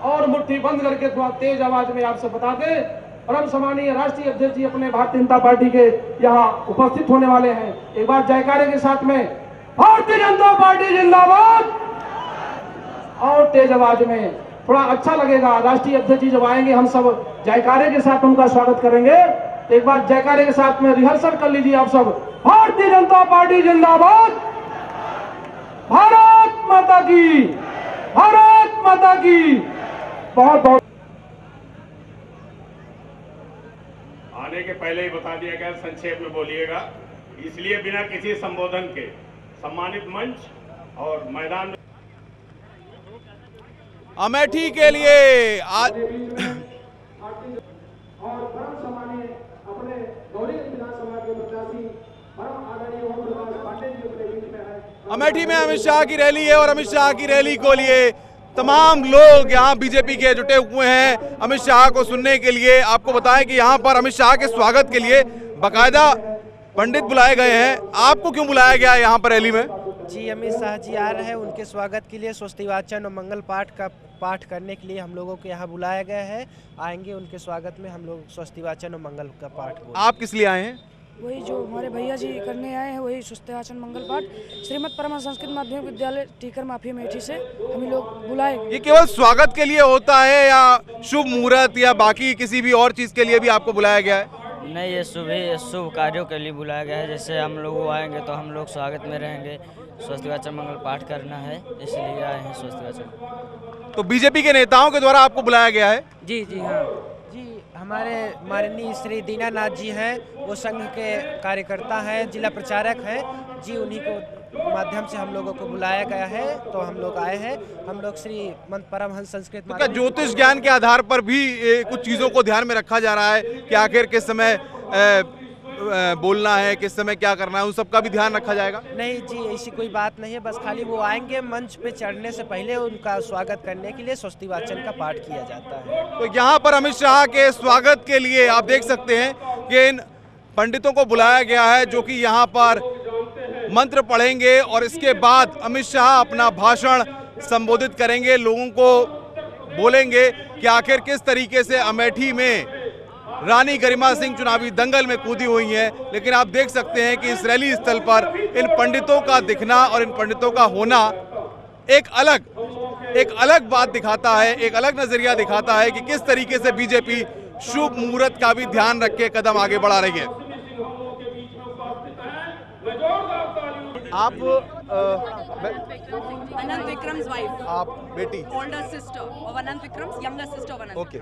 और मुट्ठी बंद करके थोड़ा तेज आवाज में आपसे बता दें, परम सम्मानीय राष्ट्रीय अध्यक्ष जी अपने भारतीय जनता पार्टी के यहाँ उपस्थित होने वाले हैं। एक बार जयकारे के साथ में भारतीय जनता पार्टी जिंदाबाद, और तेज आवाज में, थोड़ा अच्छा लगेगा। राष्ट्रीय अध्यक्ष जी जब आएंगे हम सब जयकारे के साथ उनका स्वागत करेंगे। एक बार जयकारे के साथ में रिहर्सल कर लीजिए आप सब। भारतीय जनता पार्टी जिंदाबाद, भारत माता की, भारत माता की। बहुत बहुत आने के पहले ही बता दिया गया, संक्षेप में बोलिएगा, इसलिए बिना किसी संबोधन के सम्मानित मंच और मैदान में अमेठी के लिए आज और परम सम्मानीय अपने गौरीगंज विधानसभा के प्रत्याशी परम आदरणीय ओम प्रकाश पांडे जी अपने बीच में है। अमेठी में अमित शाह की रैली है और अमित शाह की रैली को लिए तमाम लोग यहाँ बीजेपी के जुटे हुए हैं अमित शाह को सुनने के लिए। आपको बताएं कि यहाँ पर अमित शाह के स्वागत के लिए बाकायदा पंडित बुलाए गए हैं। आपको क्यों बुलाया गया है यहाँ पर रैली में? जी, अमित शाह जी आ रहे हैं, उनके स्वागत के लिए स्वस्ति वाचन और मंगल पाठ का पाठ करने के लिए हम लोगों को यहाँ बुलाया गया है। आएंगे उनके स्वागत में, हम लोग स्वस्ति वाचन और मंगल का पाठ। आप किस लिए आए हैं? वही जो हमारे भैया जी करने आए हैं, वही स्वस्ति वाचन मंगल पाठ श्रीमद परमहंस संस्कृत माध्यमिक विद्यालय टीकर माफी अमेठी से हम लोग बुलाए। ये केवल स्वागत के लिए होता है या शुभ मुहूर्त या बाकी किसी भी और चीज के लिए भी आपको बुलाया गया है? नहीं, ये शुभ कार्यों के लिए बुलाया गया है। जैसे हम लोग आएंगे तो हम लोग स्वागत में रहेंगे, स्वस्ति वाचन मंगल पाठ करना है, इसलिए आए हैं स्वस्ति वाचन। तो बीजेपी के नेताओं के द्वारा आपको बुलाया गया है? जी जी हाँ जी, हमारे माननीय श्री दीनानाथ जी हैं, वो संघ के कार्यकर्ता हैं, जिला प्रचारक हैं जी, उन्हीं को माध्यम से हम लोगों को बुलाया गया है, तो हम लोग आए हैं। हम लोग श्री मंत परमहंस संस्कृत तो क्या ज्योतिष ज्ञान के आधार पर भी कुछ चीज़ों को ध्यान में रखा जा रहा है कि आखिर किस समय बोलना है, किस समय क्या करना है, उन सब का भी ध्यान रखा जाएगा? नहीं जी, ऐसी कोई बात नहीं है, बस खाली वो आएंगे, मंच पे चढ़ने से पहले उनका स्वागत करने के लिए स्वस्ति वाचन का पाठ किया जाता है। तो यहाँ पर अमित शाह के स्वागत के लिए आप देख सकते हैं कि इन पंडितों को बुलाया गया है जो कि यहाँ पर मंत्र पढ़ेंगे और इसके बाद अमित शाह अपना भाषण संबोधित करेंगे, लोगों को बोलेंगे कि आखिर किस तरीके से अमेठी में रानी गरिमा सिंह चुनावी दंगल में कूदी हुई हैं। लेकिन आप देख सकते हैं कि इस रैली स्थल पर इन पंडितों का दिखना और इन पंडितों का होना एक अलग बात दिखाता है, एक अलग नजरिया दिखाता है कि किस तरीके से बीजेपी शुभ मुहूर्त का भी ध्यान रख के कदम आगे बढ़ा रही है। आप अनंत विक्रम्स वाइफ, आप बेटी, older sister of Anant Vikram's, younger sister of Anant. Okay.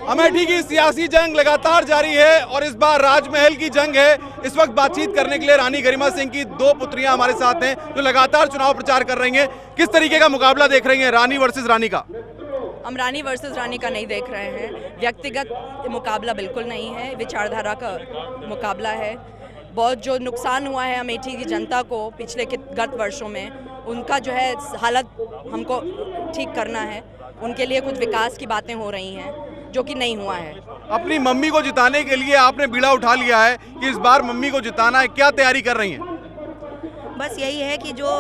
Amethi की सियासी जंग लगातार जारी है और इस बार राजमहल की जंग है। इस वक्त बातचीत करने के लिए रानी गरिमा सिंह की दो पुत्रियां हमारे साथ हैं जो लगातार चुनाव प्रचार कर रही हैं। किस तरीके का मुकाबला देख रही हैं, रानी वर्सेस रानी का? हम रानी वर्सेस रानी का नहीं देख रहे हैं, व्यक्तिगत मुकाबला बिल्कुल नहीं है, विचारधारा का मुकाबला है। बहुत जो नुकसान हुआ है अमेठी की जनता को पिछले गत वर्षों में, उनका जो है हालत हमको ठीक करना है। उनके लिए कुछ विकास की बातें हो रही हैं जो कि नहीं हुआ है। अपनी मम्मी को जिताने के लिए आपने बीड़ा उठा लिया है कि इस बार मम्मी को जिताना है, क्या तैयारी कर रही हैं? बस यही है कि जो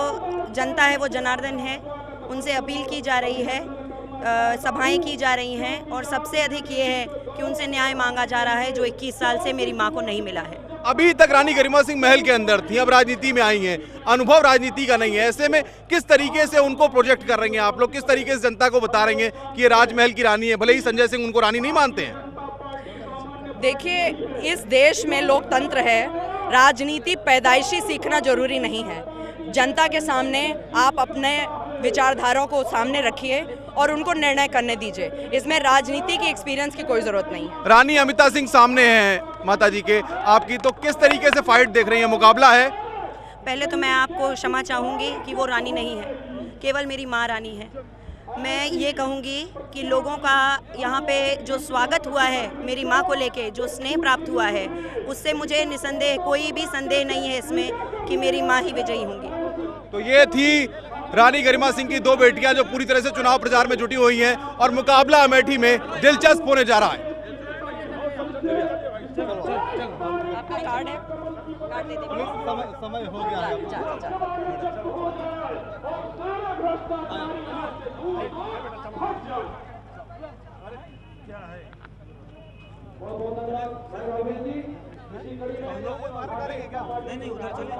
जनता है वो जनार्दन है, उनसे अपील की जा रही है, सभाएं की जा रही हैं और सबसे अधिक ये है कि उनसे न्याय मांगा जा रहा है जो 21 साल से मेरी माँ को नहीं मिला है। अभी तक रानी गरिमा सिंह महल के अंदर थी, अब राजनीति में आई हैं, अनुभव राजनीति का नहीं है, ऐसे में किस तरीके से उनको प्रोजेक्ट कर रही हैं आप लोग, किस तरीके से जनता को बता रही हैं कि ये राजमहल की रानी है, भले ही संजय सिंह उनको रानी नहीं मानते हैं? देखिए, इस देश में लोकतंत्र है, राजनीति पैदाइशी सीखना जरूरी नहीं है। जनता के सामने आप अपने विचारधारा को सामने रखिए और उनको निर्णय करने दीजिए, इसमें राजनीति की एक्सपीरियंस की कोई जरूरत नहीं है। रानी अमिता सिंह सामने हैं माता जी के आपकी, तो किस तरीके से फाइट देख रही हैं, मुकाबला है? पहले तो मैं आपको क्षमा चाहूँगी कि वो रानी नहीं है, केवल मेरी माँ रानी है। मैं ये कहूँगी कि लोगों का यहाँ पे जो स्वागत हुआ है मेरी माँ को लेके, जो स्नेह प्राप्त हुआ है, उससे मुझे निसंदेह कोई भी संदेह नहीं है इसमें कि मेरी माँ ही विजयी होंगी। तो ये थी रानी गरिमा सिंह की दो बेटियां जो पूरी तरह से चुनाव प्रचार में जुटी हुई हैं और मुकाबला अमेठी में दिलचस्प होने जा रहा है। आपका कार्ड है, कार्ड दे दीजिए। समय हो गया है। क्या है नहीं उधर चले।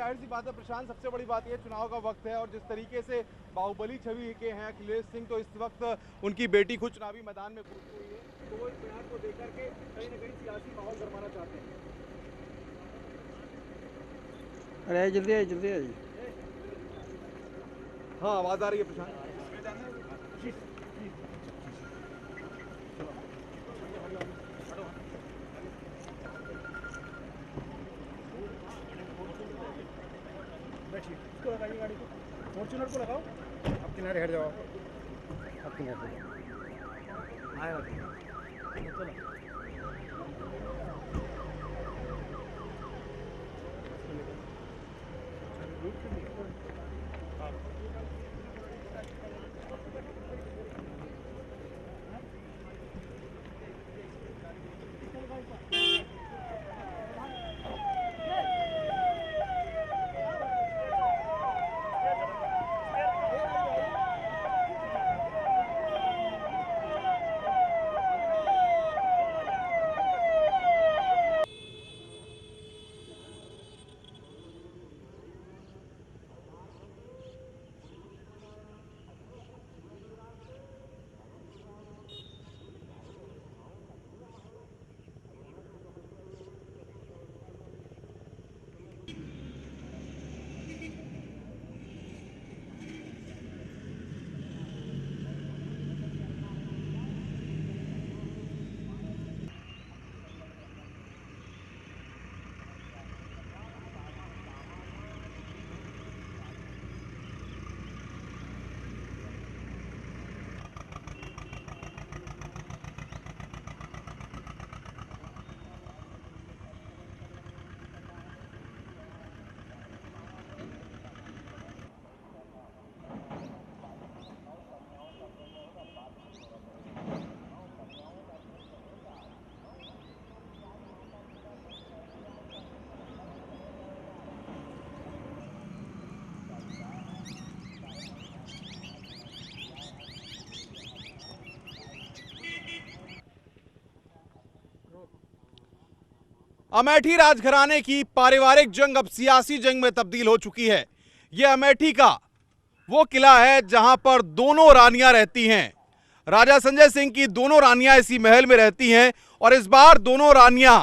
जाहिर सी बात है प्रशांत, सबसे बड़ी बात यह चुनाव का वक्त है और जिस तरीके से बाहुबली छवि के हैं अखिलेश सिंह, तो इस वक्त उनकी बेटी खुद चुनावी मैदान में कूद हुई है, तो वो इस बयान को देकर के कहीं ना कहीं सियासी माहौल गरमाना चाहते हैं। अरे जल्दी आइए, जल्दी आइए। हाँ आवाज आ रही है प्रशांत। इसको लगाइए गाड़ी को, फॉर्च्यूनर को लगाओ। अब किनारे हट जाओ, अब किनारे आएगा चलो। अमेठी राजघराने की पारिवारिक जंग अब सियासी जंग में तब्दील हो चुकी है। यह अमेठी का वो किला है जहां पर दोनों रानियां रहती हैं। राजा संजय सिंह की दोनों रानियां इसी महल में रहती हैं और इस बार दोनों रानियां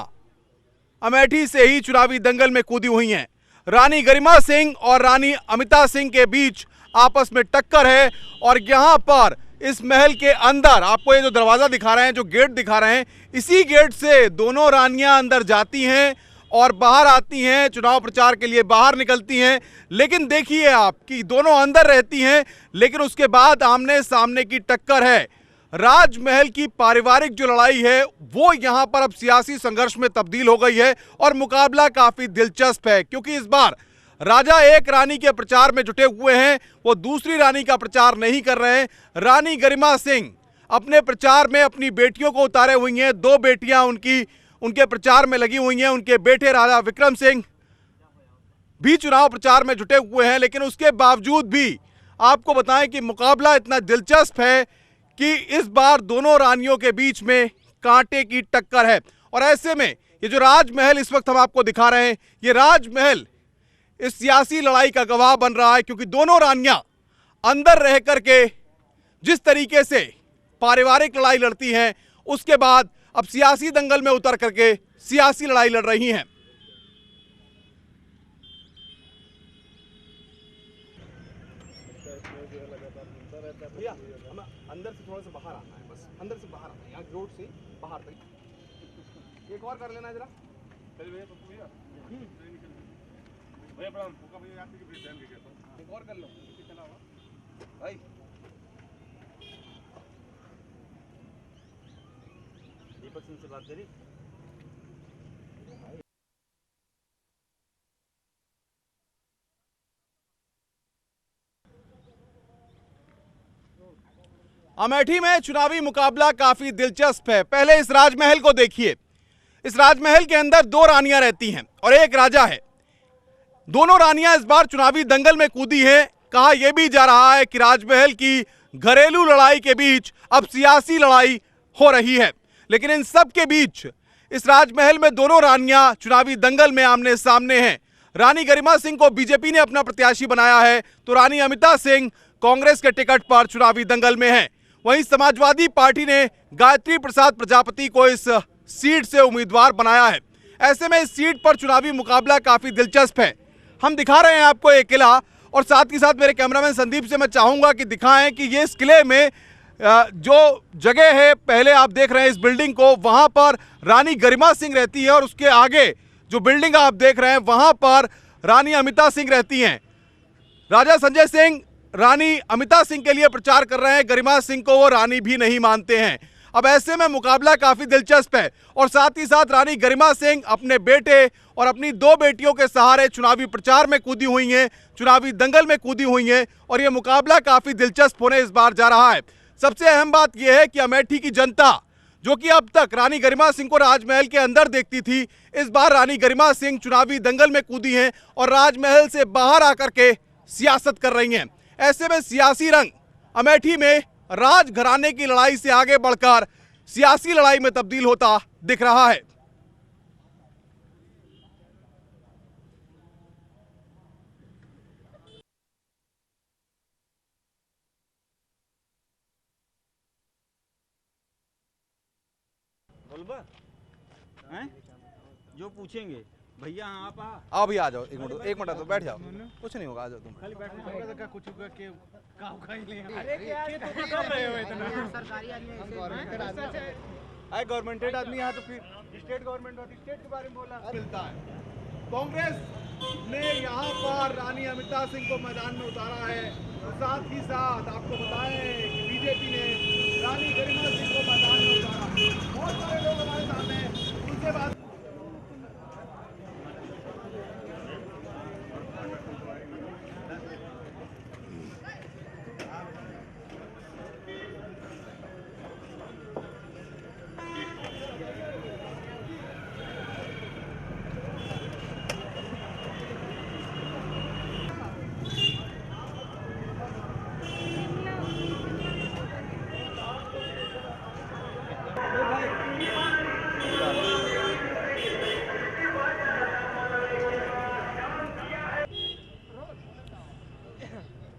अमेठी से ही चुनावी दंगल में कूदी हुई हैं। रानी गरिमा सिंह और रानी अमिता सिंह के बीच आपस में टक्कर है और यहां पर इस महल के अंदर आपको ये जो दरवाजा दिखा रहे हैं, जो गेट दिखा रहे हैं, इसी गेट से दोनों रानियां अंदर जाती हैं और बाहर आती हैं, चुनाव प्रचार के लिए बाहर निकलती हैं। लेकिन देखिए आप कि दोनों अंदर रहती हैं, लेकिन उसके बाद आमने सामने की टक्कर है। राजमहल की पारिवारिक जो लड़ाई है वो यहां पर अब सियासी संघर्ष में तब्दील हो गई है और मुकाबला काफी दिलचस्प है, क्योंकि इस बार राजा एक रानी के प्रचार में जुटे हुए हैं, वो दूसरी रानी का प्रचार नहीं कर रहे हैं। रानी गरिमा सिंह अपने प्रचार में अपनी बेटियों को उतारे हुई हैं। 2 बेटियां उनके प्रचार में लगी हुई हैं। उनके बेटे राजा विक्रम सिंह भी चुनाव प्रचार में जुटे हुए हैं, लेकिन उसके बावजूद भी आपको बताएं कि मुकाबला इतना दिलचस्प है कि इस बार दोनों रानियों के बीच में कांटे की टक्कर है। और ऐसे में ये जो राजमहल इस वक्त हम आपको दिखा रहे हैं, ये राजमहल इस सियासी लड़ाई का गवाह बन रहा है, क्योंकि दोनों रानियां अंदर रह करके जिस तरीके से पारिवारिक लड़ाई लड़ती हैं, उसके बाद अब सियासी दंगल में उतर करके सियासी लड़ाई लड़ रही हैं। अंदर से थोड़ा सा बाहर आना है, बस अंदर से बाहर आना है, यहाँ रोड से बाहर तक। एक और कर लेना जरा। भैया प्रणाम। एक और कर लो भाई। दीपक सिंह से बात करी। अमेठी में चुनावी मुकाबला काफी दिलचस्प है। पहले इस राजमहल को देखिए। इस राजमहल के अंदर 2 रानियां रहती हैं और एक राजा है। दोनों रानियां इस बार चुनावी दंगल में कूदी हैं। कहा यह भी जा रहा है कि राजमहल की घरेलू लड़ाई के बीच अब सियासी लड़ाई हो रही है, लेकिन इन सब के बीच इस राजमहल में दोनों रानियां चुनावी दंगल में आमने सामने हैं। रानी गरिमा सिंह को बीजेपी ने अपना प्रत्याशी बनाया है, तो रानी अमिता सिंह कांग्रेस के टिकट पर चुनावी दंगल में है। वहीं समाजवादी पार्टी ने गायत्री प्रसाद प्रजापति को इस सीट से उम्मीदवार बनाया है। ऐसे में इस सीट पर चुनावी मुकाबला काफी दिलचस्प है। हम दिखा रहे हैं आपको एक किला, और साथ ही साथ मेरे कैमरामैन संदीप से मैं चाहूंगा कि दिखाएं कि ये इस किले में जो जगह है, पहले आप देख रहे हैं इस बिल्डिंग को, वहां पर रानी गरिमा सिंह रहती है और उसके आगे जो बिल्डिंग आप देख रहे हैं वहां पर रानी अमिता सिंह रहती हैं। राजा संजय सिंह रानी अमिता सिंह के लिए प्रचार कर रहे हैं, गरिमा सिंह को वो रानी भी नहीं मानते हैं। अब ऐसे में मुकाबला काफी दिलचस्प है और साथ ही साथ रानी गरिमा सिंह अपने बेटे और अपनी 2 बेटियों के सहारे चुनावी प्रचार में कूदी हुई हैं, चुनावी दंगल में कूदी हुई हैं और ये मुकाबला काफी दिलचस्प होने इस बार जा रहा है। सबसे अहम बात यह है कि अमेठी की जनता, जो कि अब तक रानी गरिमा सिंह को राजमहल के अंदर देखती थी, इस बार रानी गरिमा सिंह चुनावी दंगल में कूदी हैं और राजमहल से बाहर आकर के सियासत कर रही हैं। ऐसे में सियासी रंग अमेठी में राजघराने की लड़ाई से आगे बढ़कर सियासी लड़ाई में तब्दील होता दिख रहा है। बोलबा हैं जो पूछेंगे भैया आप आओ भैया, आ जाओ। एक मिनट तो बैठ जाओ, कुछ नहीं होगा, आ जाओ तुम। खाली बैठने का कुछ होगा कि काम खाई ले। अरे क्या तुम कर रहे हो इतना? सरकारी आदमी, गवर्नमेंटेड आदमी है, गवर्नमेंटेड आदमी यहाँ तो फिर स्टेट गवर्नमेंट होती, स्टेट के बारे में बोला मिलता है। कांग्रेस ने यहाँ पर रानी अमिता सिंह को मैदान में उतारा है, साथ ही साथ आपको बताएं कि बीजेपी ने रानी गरिमा सिंह को मैदान में उतारा। बहुत सारे लोग हमारे साथ हैं, उनसे बात।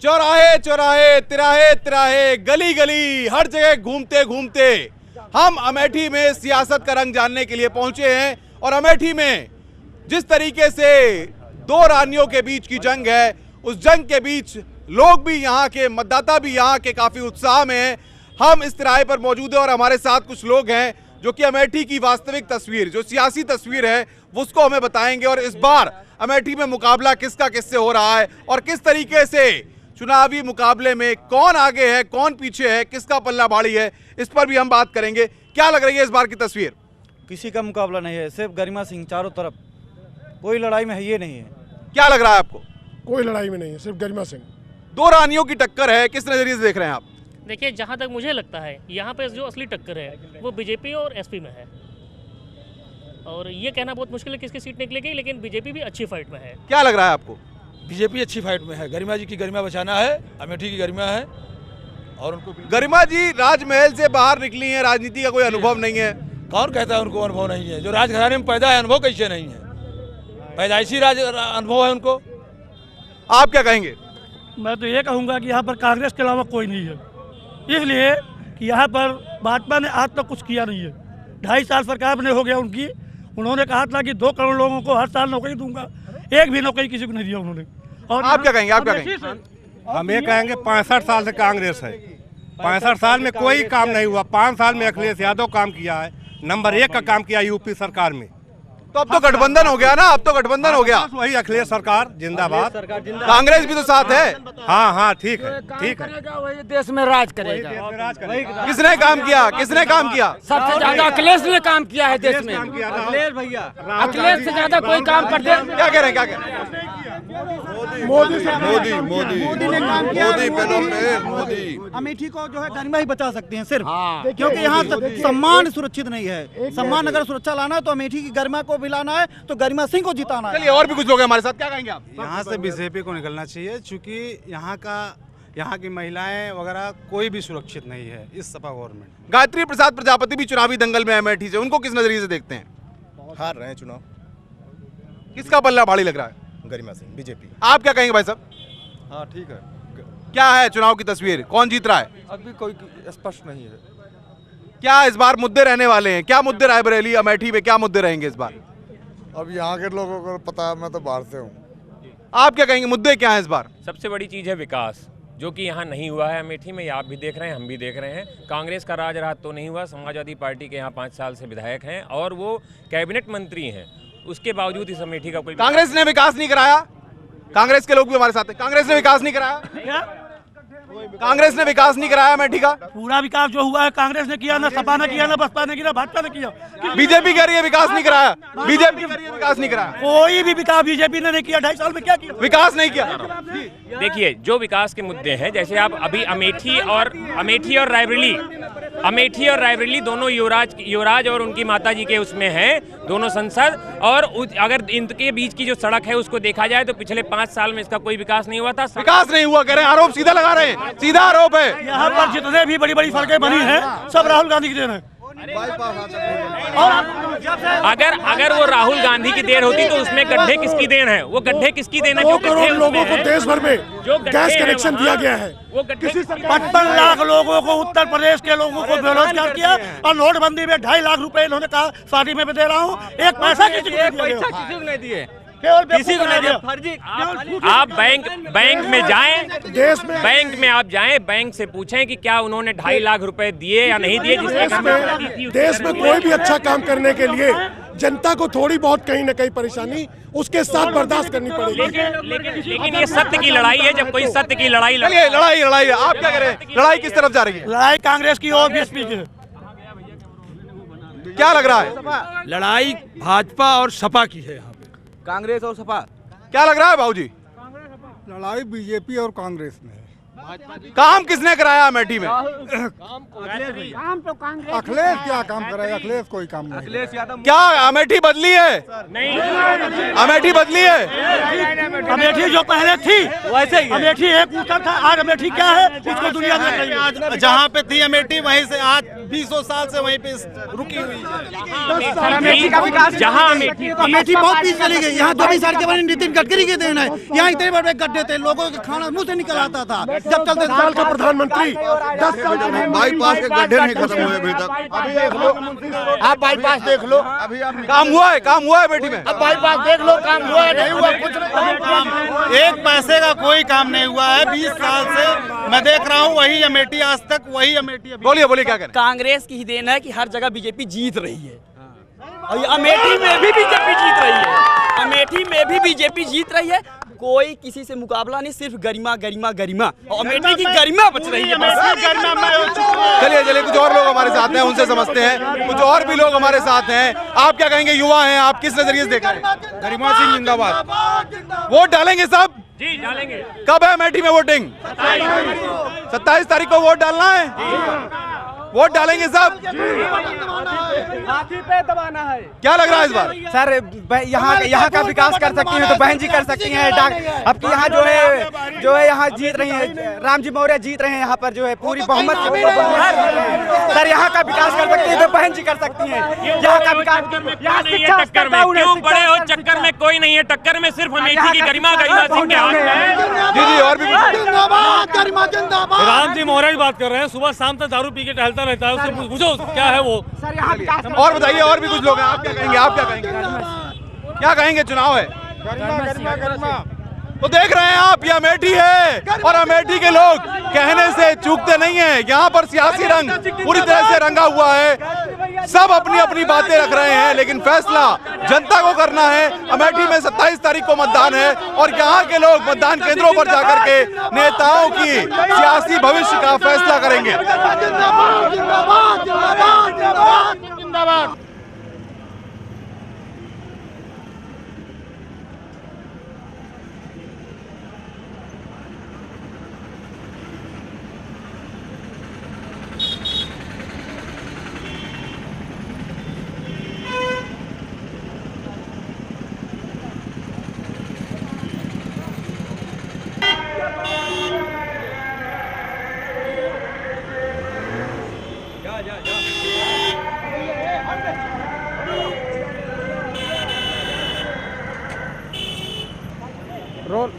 चौराहे चौराहे, तिराहे तिराहे, गली गली, हर जगह घूमते घूमते हम अमेठी में सियासत का रंग जानने के लिए पहुंचे हैं। और अमेठी में जिस तरीके से दो रानियों के बीच की जंग है, उस जंग के बीच लोग भी यहाँ के, मतदाता भी यहाँ के काफी उत्साह में हैं। हम इस तिराहे पर मौजूद हैं और हमारे साथ कुछ लोग हैं जो कि अमेठी की वास्तविक तस्वीर, जो सियासी तस्वीर है, उसको हमें बताएंगे। और इस बार अमेठी में मुकाबला किसका किससे हो रहा है और किस तरीके से चुनावी मुकाबले में कौन आगे है, कौन पीछे है, किसका पल्ला भारी है, इस पर भी हम बात करेंगे। क्या लग रही है इस बार की तस्वीर? किसी का मुकाबला नहीं है, सिर्फ गरिमा सिंह चारों तरफ, कोई लड़ाई में है ये नहीं है। क्या लग रहा है आपको? कोई लड़ाई में नहीं है, सिर्फ गरिमा सिंह। दो रानियों की टक्कर है, किस नजरिए से देख रहे हैं आप? देखिए, जहाँ तक मुझे लगता है यहाँ पे जो असली टक्कर है वो बीजेपी और एसपी में है, और ये कहना बहुत मुश्किल है किसकी सीट निकलेगी, लेकिन बीजेपी भी अच्छी फाइट में है। क्या लग रहा है आपको? बीजेपी अच्छी फाइट में है, गरिमा जी की गरिमा बचाना है, अमेठी की गरिमा है और उनको। गरिमा जी राजमहल से बाहर निकली हैं, राजनीति का कोई अनुभव नहीं है। कौन कहता है उनको अनुभव नहीं है? जो राजघराने में पैदा है, अनुभव कैसे नहीं है? पैदाइशी राज अनुभव है उनको। आप क्या कहेंगे? मैं तो ये कहूँगा कि यहाँ पर कांग्रेस के अलावा कोई नहीं है, इसलिए कि यहाँ पर भाजपा ने आज तक कुछ किया नहीं है। 2.5 साल सरकार बने हो गया उनकी। उन्होंने कहा था कि 2 करोड़ लोगों को हर साल नौकरी दूंगा, एक भी नौकरी किसी को नहीं दिया उन्होंने। और आप क्या कहेंगे? आप क्या कहेंगे? हम ये कहेंगे 65 साल से कांग्रेस है, 65 साल में कोई काम नहीं हुआ। 5 साल में अखिलेश यादव काम किया है, नंबर 1 का काम किया यूपी सरकार में। तो अब तो गठबंधन हो गया ना, अब तो गठबंधन हो गया। वही अखिलेश सरकार जिंदाबाद, कांग्रेस भी तो साथ है। हाँ हाँ ठीक है, ठीक है। वही देश में राज करेगा। किसने काम किया? किसने काम किया? सबसे ज्यादा अखिलेश ने काम किया है देश में। अखिलेश भैया, अखिलेश से ज्यादा कोई काम करते। क्या कह रहे हैं? क्या कह रहे हैं? मोदी ने काम किया। मोदी अमेठी को जो है गरिमा ही बचा सकते हैं सिर्फ, क्योंकि यहाँ सम्मान सुरक्षित नहीं है। सम्मान अगर सुरक्षा लाना है तो अमेठी की गरिमा को भी लाना है, तो गरिमा सिंह को जिताना है। चलिए, और भी कुछ लोग हैं हमारे साथ, क्या कहेंगे आप? यहाँ से बीजेपी को निकलना चाहिए, क्योंकि यहाँ की महिलाएं वगैरह कोई भी सुरक्षित नहीं है इस सपा गवर्नमेंट। गायत्री प्रसाद प्रजापति भी चुनावी दंगल में अमेठी से, उनको किस नजरिए से देखते हैं? हार रहे हैं चुनाव। किसका पल्ला भारी लग रहा है? गरिमा सिंह, बीजेपी। आप क्या कहेंगे भाई साहब? हाँ ठीक है। क्या है चुनाव की तस्वीर, कौन जीत रहा है? अभी कोई स्पष्ट नहीं है। क्या इस बार मुद्दे रहने वाले हैं? क्या मुद्दे रायबरेली अमेठी में, क्या मुद्दे रहेंगे इस बार? अब यहाँ के लोगों को पता है, मैं तो बाहर से हूँ। आप क्या कहेंगे, मुद्दे क्या हैं इस बार? सबसे बड़ी चीज़ है विकास, जो कि यहाँ नहीं हुआ है अमेठी में। आप भी देख रहे हैं, हम भी देख रहे हैं। कांग्रेस का राज रात तो नहीं हुआ, समाजवादी पार्टी के यहाँ 5 साल से विधायक हैं और वो कैबिनेट मंत्री हैं, उसके बावजूद इस अमेठी का कोई। कांग्रेस ने विकास नहीं कराया। कांग्रेस के लोग भी हमारे साथ हैं। कांग्रेस ने विकास नहीं कराया। कांग्रेस ने विकास नहीं कराया अमेठी का। पूरा विकास जो हुआ है कांग्रेस ने किया, ना सपा ने किया, ना बसपा ने किया, भाजपा ने किया। बीजेपी कह रही है विकास नहीं कराया। बीजेपी कह रही है विकास नहीं कराया। कोई भी विकास बीजेपी ने नहीं किया। 2.5 साल में क्या किया? विकास नहीं किया। देखिए, जो विकास के मुद्दे हैं, जैसे आप अभी अमेठी और रायबरेली दोनों युवराज और उनकी माताजी के उसमें हैं, दोनों संसद। और अगर इनके बीच की जो सड़क है उसको देखा जाए तो पिछले 5 साल में इसका कोई विकास नहीं हुआ था। विकास नहीं हुआ कह रहे हैं, आरोप सीधा लगा रहे हैं, सीधा आरोप है। यहाँ पर जितने भी बड़ी बड़ी सड़कें बनी हैं सब राहुल गांधी की देन है। और अगर वो राहुल गांधी की देन होती तो उसमें गड्ढे किसकी देन है? वो गड्ढे किसकी देन है? 2 करोड़ लोगों को देश भर में गैस कनेक्शन दिया गया है। 55 लाख लोगों को, उत्तर प्रदेश के लोगों को बेरोजगार किया। और नोटबंदी में 2.5 लाख रुपए इन्होंने कहा शादी में भी दे रहा हूँ, एक पैसा किसी को नहीं दिए। किसी को नहीं दिया। फर्जी। आप बैंक में जाएं, बैंक में आप जाएं, बैंक से पूछें कि क्या उन्होंने 2.5 लाख रुपए दिए या नहीं दिए। देश में कोई भी अच्छा काम करने के लिए जनता को थोड़ी बहुत कहीं न कहीं परेशानी उसके साथ बर्दाश्त करनी पड़ेगी। लेकिन ये सत्य की लड़ाई है। जब कोई सत्य की लड़ाई लड़ाई है, आप क्या करें? लड़ाई किस तरफ जा रही है? लड़ाई कांग्रेस की और बीएसपी की। क्या लग रहा है? लड़ाई भाजपा और सपा की है। यहाँ पे कांग्रेस और सपा। क्या लग रहा है भाऊजी? लड़ाई बीजेपी और कांग्रेस में है। काम किसने कराया अमेठी में? काम तो कांग्रेस। अखिलेश क्या काम कराया? अखिलेश कोई काम नहीं। अखिलेश यादव। क्या अमेठी बदली है? नहीं, अमेठी बदली है। अमेठी जो पहले थी वैसे ही अमेठी एक ऊपर था, आज अमेठी क्या है उसको दुनिया देख रही है। जहाँ पे थी अमेठी वहीं से आज 20 साल से वहीं पे रुकी हुई है। अमेठी का विकास जहाँ अमेठी बहुत पीछे चली गई। यहाँ 24 साल के बाद नितिन गडकरी के देन है। यहाँ इतने बड़े गड्ढे थे, लोगों का खाना मुंह से निकल आता था। जब चलते साल का प्रधानमंत्री 10 साल बाईपास के गड्ढे नहीं खत्म हुए अभी तक। अभी देख लो, आप बाईपास देख लो, अभी काम हुआ है अमेठी में। अब बाईपास देख लो, काम हुआ है नहीं हुआ, कुछ नहीं। एक पैसे का कोई काम नहीं हुआ है 20 साल से। मैं देख रहा हूँ वही अमेठी आज तक, वही अमेठी। बोलिए क्या करें। कांग्रेस की ही देन है कि हर जगह बीजेपी जीत रही है और अमेठी में भी बीजेपी जीत रही है। अमेठी में भी बीजेपी जीत रही है। कोई किसी से मुकाबला नहीं, सिर्फ गरिमा गरिमा गरिमा और अमेठी की गरिमा बच रही है। चलिए कुछ और लोग हमारे साथ हैं, उनसे समझते हैं। कुछ और भी लोग हमारे साथ हैं। आप क्या कहेंगे, युवा हैं, आप किस नजरिए से देख रहे हैं? गरिमा सिंह जिंदाबाद। वोट डालेंगे सब? जी डालेंगे। कब है अमेठी में वोटिंग? 27 तारीख को वोट डालना है। वोट डालेंगे सब? हाथी पे दबाना है। क्या लग रहा है इस बार? सर यहाँ का विकास कर सकती हैं तो बहन जी कर सकती हैं। अब की यहाँ जो है यहाँ जीत रही है, राम जी मौर्य जीत रहे हैं यहाँ पर, जो है पूरी बहुमत सर यहाँ का विकास कर सकती है तो बहन जी कर सकती हैं। यहाँ का विकास टक्कर में क्यों बड़े हो? चक्कर में कोई नहीं है, टक्कर में सिर्फ अमेठी की गरिमा सिंह के हाथ में है। जी और भी गरिमा जिंदाबाद। राम जी मौर्य की बात कर रहे हैं, सुबह शाम तक दारू पी के टहलता रहता है, उससे पूछो क्या है वो। और बताइए, और भी कुछ लोग हैं, आप क्या कहेंगे? क्या कहेंगे? चुनाव है, तो देख रहे हैं आप, ये अमेठी है और अमेठी के लोग कहने से चूकते नहीं हैं। यहाँ पर सियासी रंग पूरी तरह से रंगा हुआ है। सब अपनी अपनी बातें रख रहे हैं, लेकिन फैसला जनता को करना है। अमेठी में 27 तारीख को मतदान है और यहाँ के लोग मतदान केंद्रों पर जाकर के नेताओं की सियासी भविष्य का फैसला करेंगे। रोल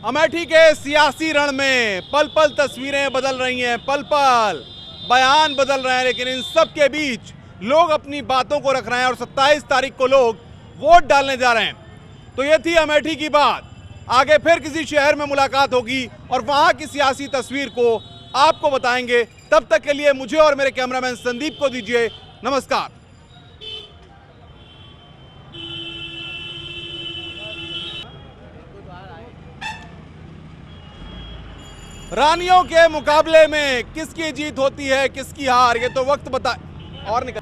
अमेठी के सियासी रण में पल पल तस्वीरें बदल रही हैं, पल पल बयान बदल रहे हैं, लेकिन इन सब के बीच लोग अपनी बातों को रख रहे हैं और 27 तारीख को लोग वोट डालने जा रहे हैं। तो ये थी अमेठी की बात। आगे फिर किसी शहर में मुलाकात होगी और वहां की सियासी तस्वीर को आपको बताएंगे। तब तक के लिए मुझे और मेरे कैमरामैन संदीप को दीजिए नमस्कार। रानियों के मुकाबले में किसकी जीत होती है, किसकी हार, ये तो वक्त बताए। और निकल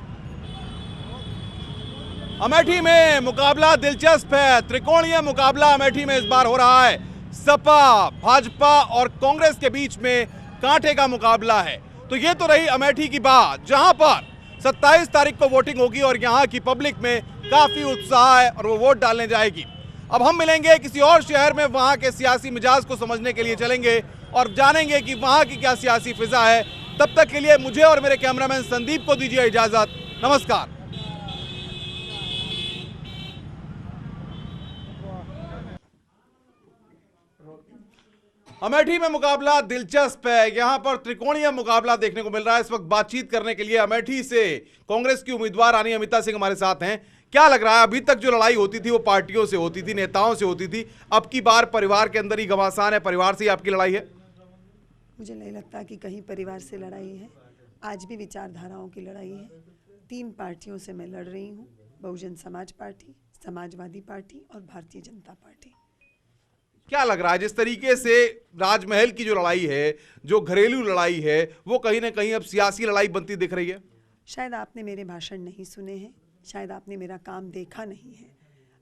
अमेठी में मुकाबला दिलचस्प है। त्रिकोणीय मुकाबला अमेठी में इस बार हो रहा है। सपा, भाजपा और कांग्रेस के बीच में कांटे का मुकाबला है। तो ये तो रही अमेठी की बात, जहां पर 27 तारीख को वोटिंग होगी और यहां की पब्लिक में काफी उत्साह है और वो वोट डालने जाएगी। अब हम मिलेंगे किसी और शहर में, वहां के सियासी मिजाज को समझने के लिए चलेंगे और जानेंगे कि वहां की क्या सियासी फिजा है। तब तक के लिए मुझे और मेरे कैमरामैन संदीप को दीजिए इजाजत। नमस्कार। अमेठी में मुकाबला दिलचस्प है। यहां पर त्रिकोणीय मुकाबला देखने को मिल रहा है। इस वक्त बातचीत करने के लिए अमेठी से कांग्रेस की उम्मीदवार रानी अमिता सिंह हमारे साथ हैं। क्या लग रहा है, अभी तक जो लड़ाई होती थी वो पार्टियों से होती थी, नेताओं से होती थी, अब की बार परिवार के अंदर ही घमासान है, परिवार से ही आपकी लड़ाई है? मुझे नहीं लगता कि कहीं परिवार से लड़ाई है। आज भी विचारधाराओं की लड़ाई है। 3 पार्टियों से मैं लड़ रही हूँ, बहुजन समाज पार्टी, समाजवादी पार्टी और भारतीय जनता पार्टी। क्या लग रहा है, जिस तरीके से राजमहल की जो लड़ाई है, जो घरेलू लड़ाई है, वो कहीं ना कहीं अब सियासी लड़ाई बनती दिख रही है? शायद आपने मेरे भाषण नहीं सुने हैं, शायद आपने मेरा काम देखा नहीं है।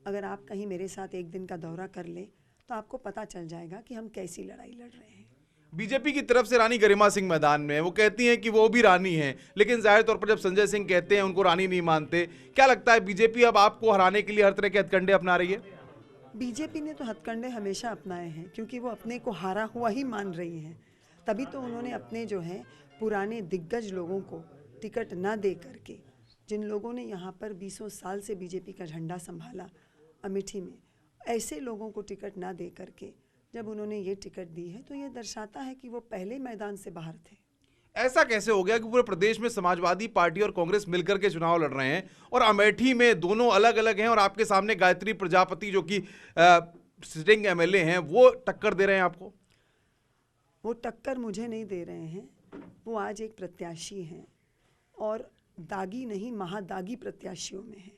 अगर आप कहीं मेरे साथ एक दिन का दौरा कर ले तो आपको पता चल जाएगा कि हम कैसी लड़ाई लड़ रहे हैं। बीजेपी की तरफ से रानी गरिमा सिंह मैदान में, वो कहती हैं कि वो भी रानी हैं, लेकिन जाहिर तौर पर जब संजय सिंह कहते हैं उनको रानी नहीं मानते। क्या लगता है बीजेपी अब आपको हराने के लिए हर तरह के हथकंडे अपना रही है? बीजेपी ने तो हथकंडे हमेशा अपनाए हैं, क्योंकि वो अपने को हारा हुआ ही मान रही हैं। तभी तो उन्होंने अपने जो है पुराने दिग्गज लोगों को टिकट ना दे करके, जिन लोगों ने यहाँ पर 20 साल से बीजेपी का झंडा संभाला अमेठी में, ऐसे लोगों को टिकट ना दे करके जब उन्होंने ये टिकट दी है, तो ये दर्शाता है कि वो पहले मैदान से बाहर थे। ऐसा कैसे हो गया कि पूरे प्रदेश में समाजवादी पार्टी और कांग्रेस मिलकर के चुनाव लड़ रहे हैं और अमेठी में दोनों अलग अलग हैं और आपके सामने गायत्री प्रजापति जो कि सिटिंग एमएलए हैं वो टक्कर दे रहे हैं आपको? वो टक्कर मुझे नहीं दे रहे हैं, वो आज एक प्रत्याशी हैं और दागी नहीं महादागी प्रत्याशियों में है।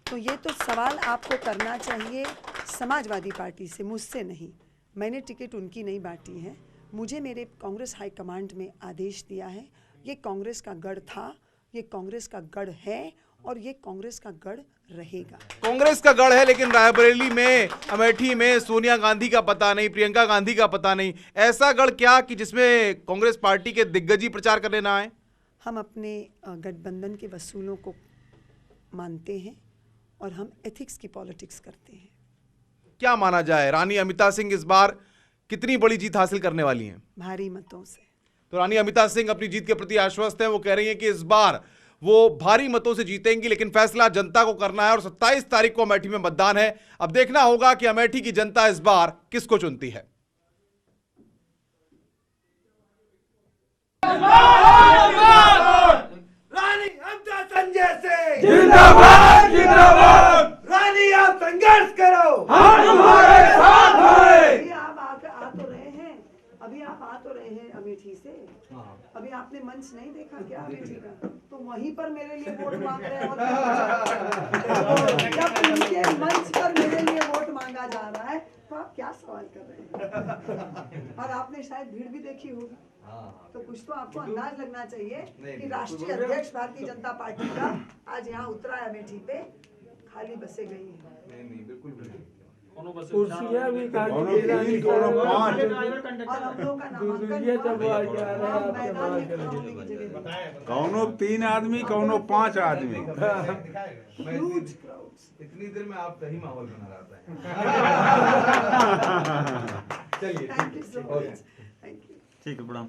तो ये तो सवाल आपको करना चाहिए समाजवादी पार्टी से, मुझसे नहीं। मैंने टिकट उनकी नहीं बांटी है, मुझे मेरे कांग्रेस हाईकमांड में आदेश दिया है। ये कांग्रेस का गढ़ था, ये कांग्रेस का गढ़ है और ये कांग्रेस का गढ़ रहेगा। कांग्रेस का गढ़ है, लेकिन रायबरेली में, अमेठी में सोनिया गांधी का पता नहीं, प्रियंका गांधी का पता नहीं। ऐसा गढ़ क्या कि जिसमें कांग्रेस पार्टी के दिग्गज ही प्रचार करने ना आए? हम अपने गठबंधन के वसूलों को मानते हैं और हम एथिक्स की पॉलिटिक्स करते हैं। क्या माना जाए, रानी अमिता सिंह इस बार कितनी बड़ी जीत हासिल करने वाली हैं? भारी मतों से। तो रानी अमिता सिंह अपनी जीत के प्रति आश्वस्त हैं। वो कह रही हैं कि इस बार वो भारी मतों से जीतेंगी, लेकिन फैसला जनता को करना है और 27 तारीख को अमेठी में मतदान है। अब देखना होगा कि अमेठी की जनता इस बार किसको चुनती है। रानी अमिता संजय से जिंदाबाद जिंदाबाद। रानी आप संघर्ष करो, हम तुम्हारे साथ हैं। अभी आप आ तो रहे हैं अमेठी से, अभी आपने मंच नहीं देखा क्या अमेठी का? तो वहीं पर मेरे लिए वोट मांग रहे हैं। जब उनके मंच पर मेरे लिए वोट मांगा जा रहा है तो आप क्या सवाल कर रहे हैं? और आपने शायद भीड़ भी देखी होगी, तो कुछ तो आपको अंदाज लगना चाहिए कि राष्ट्रीय अध्यक्ष भारतीय जनता पार्टी का आज यहाँ उतरा है अमेठी पे, खाली बसें गई हैं। नहीं बिल्कुल नहीं। कुर्सियां भी और हम लोगों का नामांकन कौनो 3 आदमी कौनो 5 आदमी। इतनी देर में आप सही माहौल बना रहता है। चलिए थैंक यू सो मच। ठीक है, प्रणाम।